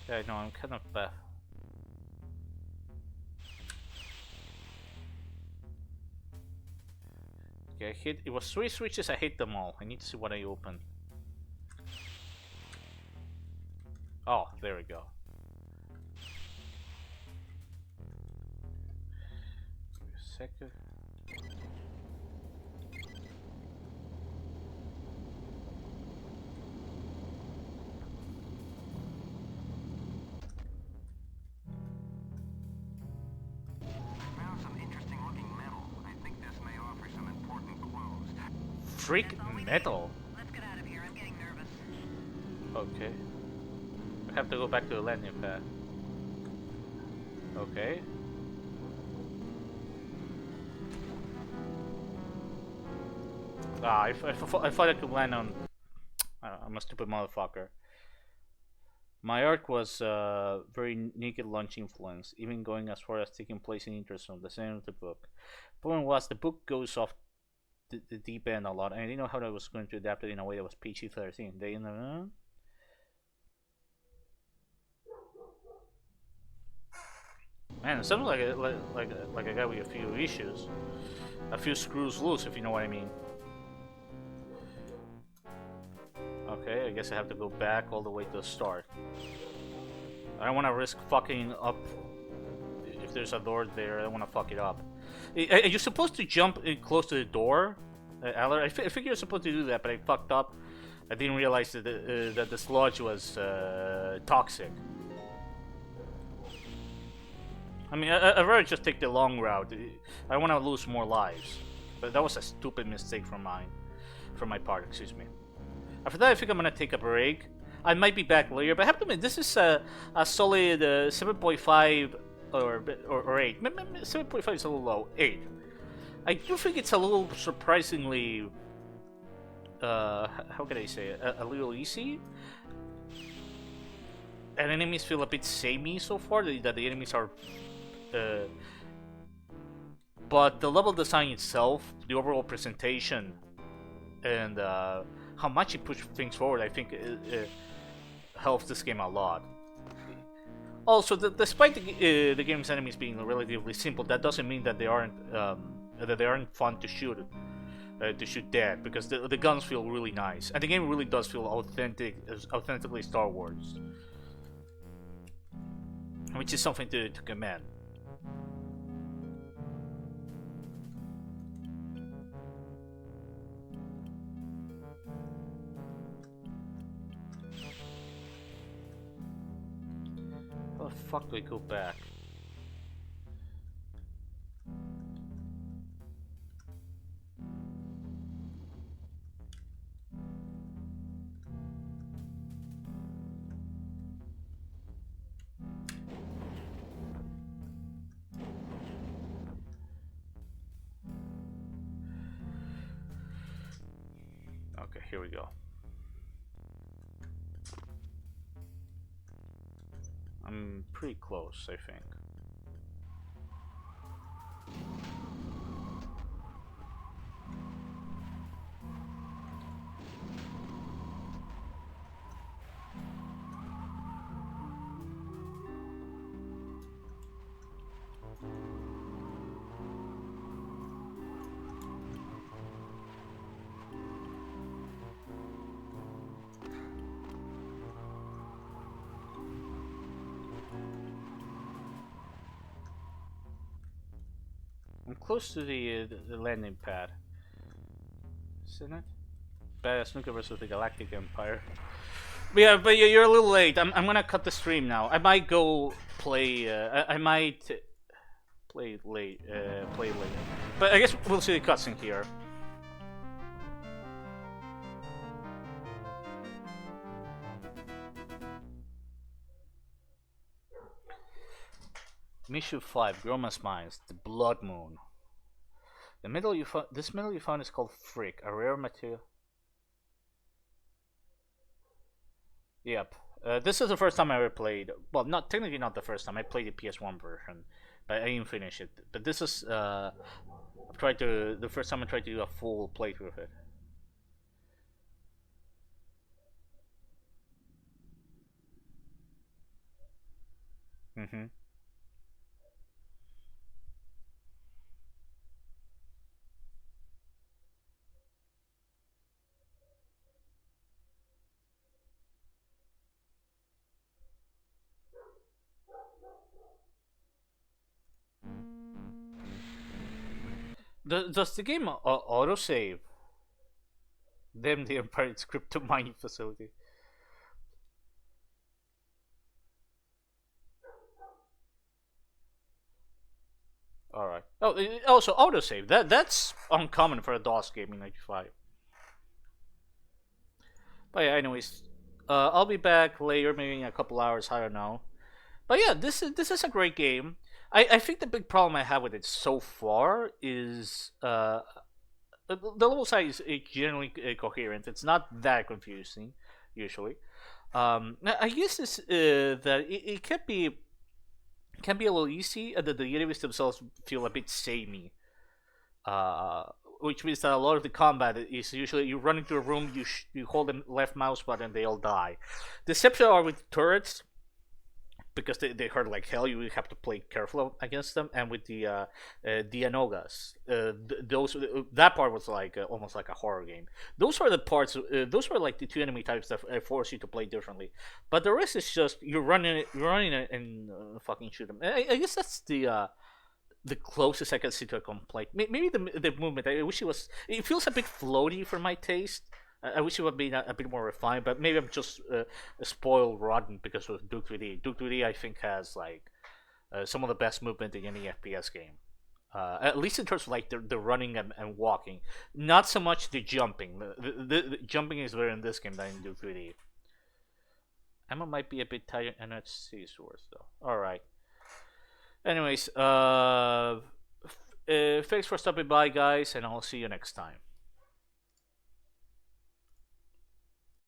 Yeah, no, I'm kind of bad. Okay, it was 3 switches, I hit them all. I need to see what I opened. Oh, there we go. Give me a second. Found some interesting looking metal. I think this may offer some important clues. Freak metal. Let's get out of here. I'm getting nervous. Okay. I have to go back to the landing pad. Okay. Ah, I thought I could land on. I'm a stupid motherfucker. My arc was very naked launch influence, even going as far as taking place in interest from the center of the book. Point was, the book goes off the deep end a lot, and I didn't know how I was going to adapt it in a way that was PG-13. They Man, it sounds like a guy with a few issues, a few screws loose, if you know what I mean. Okay, I guess I have to go back all the way to the start. I don't want to risk fucking up. If there's a door there, I don't want to fuck it up. Are you supposed to jump in close to the door, Aller? I figured you're supposed to do that, but I fucked up. I didn't realize that that the sludge was toxic. I mean, I'd rather just take the long route. I want to lose more lives. But that was a stupid mistake from my part. Excuse me. After that, I think I'm gonna take a break. I might be back later, but I have to admit, this is a solid 7.5 or 8. 7.5 is a little low. 8. I do think it's a little surprisingly, how can I say it? A little easy. And enemies feel a bit samey so far. That the enemies are, but the level design itself, the overall presentation, and how much it pushes things forward, I think it helps this game a lot. Also, despite the game's enemies being relatively simple, that doesn't mean that they aren't fun to shoot dead, because the guns feel really nice, and the game really does feel authentically Star Wars, which is something to commend. How the fuck do I go back? Okay, here we go. I'm pretty close, I think. I'm close to the landing pad. Isn't it? Badass Snooker versus the Galactic Empire. But yeah, but you're a little late. I'm gonna cut the stream now. I might go play. I might play late. Play later. But I guess we'll see the cutscene here. Mission 5, Groma's Mines, the Blood Moon. This metal you found is called Frick, a rare material. Yep. This is the first time I ever played. Well, technically not the first time. I played the PS1 version, but I didn't finish it. But this is the first time I tried to do a full playthrough of it. Mm-hmm. Does the game autosave? Damn the Empire, it's crypto mining facility. All right. Oh, also autosave. That's uncommon for a DOS game in '95. But yeah, anyways, I'll be back later, maybe in a couple hours. I don't know. But yeah, this is a great game. I think the big problem I have with it so far is the level size is generally coherent. It's not that confusing usually. I guess it's that it can be a little easy. The enemies themselves feel a bit samey. Uh, which means that a lot of the combat is usually you run into a room, you hold the left mouse button, they all die. The exception are with turrets because they hurt like hell. You have to play careful against them, and with the Dianogas, those that part was like almost like a horror game. Those are the parts. Those were like the two enemy types that force you to play differently. But the rest is just you're running it and fucking shoot them. I guess that's the closest I can see to a complaint. Maybe the movement. I wish it was. It feels a bit floaty for my taste. I wish it would be a bit more refined, but maybe I'm just spoiled rotten because of Duke 3D. Duke 3D, I think, has like some of the best movement in any FPS game. At least in terms of like the running and walking, not so much the jumping. The jumping is better in this game than in Duke 3D. Emma might be a bit tired NHC source though. All right. Anyways, thanks for stopping by, guys, and I'll see you next time.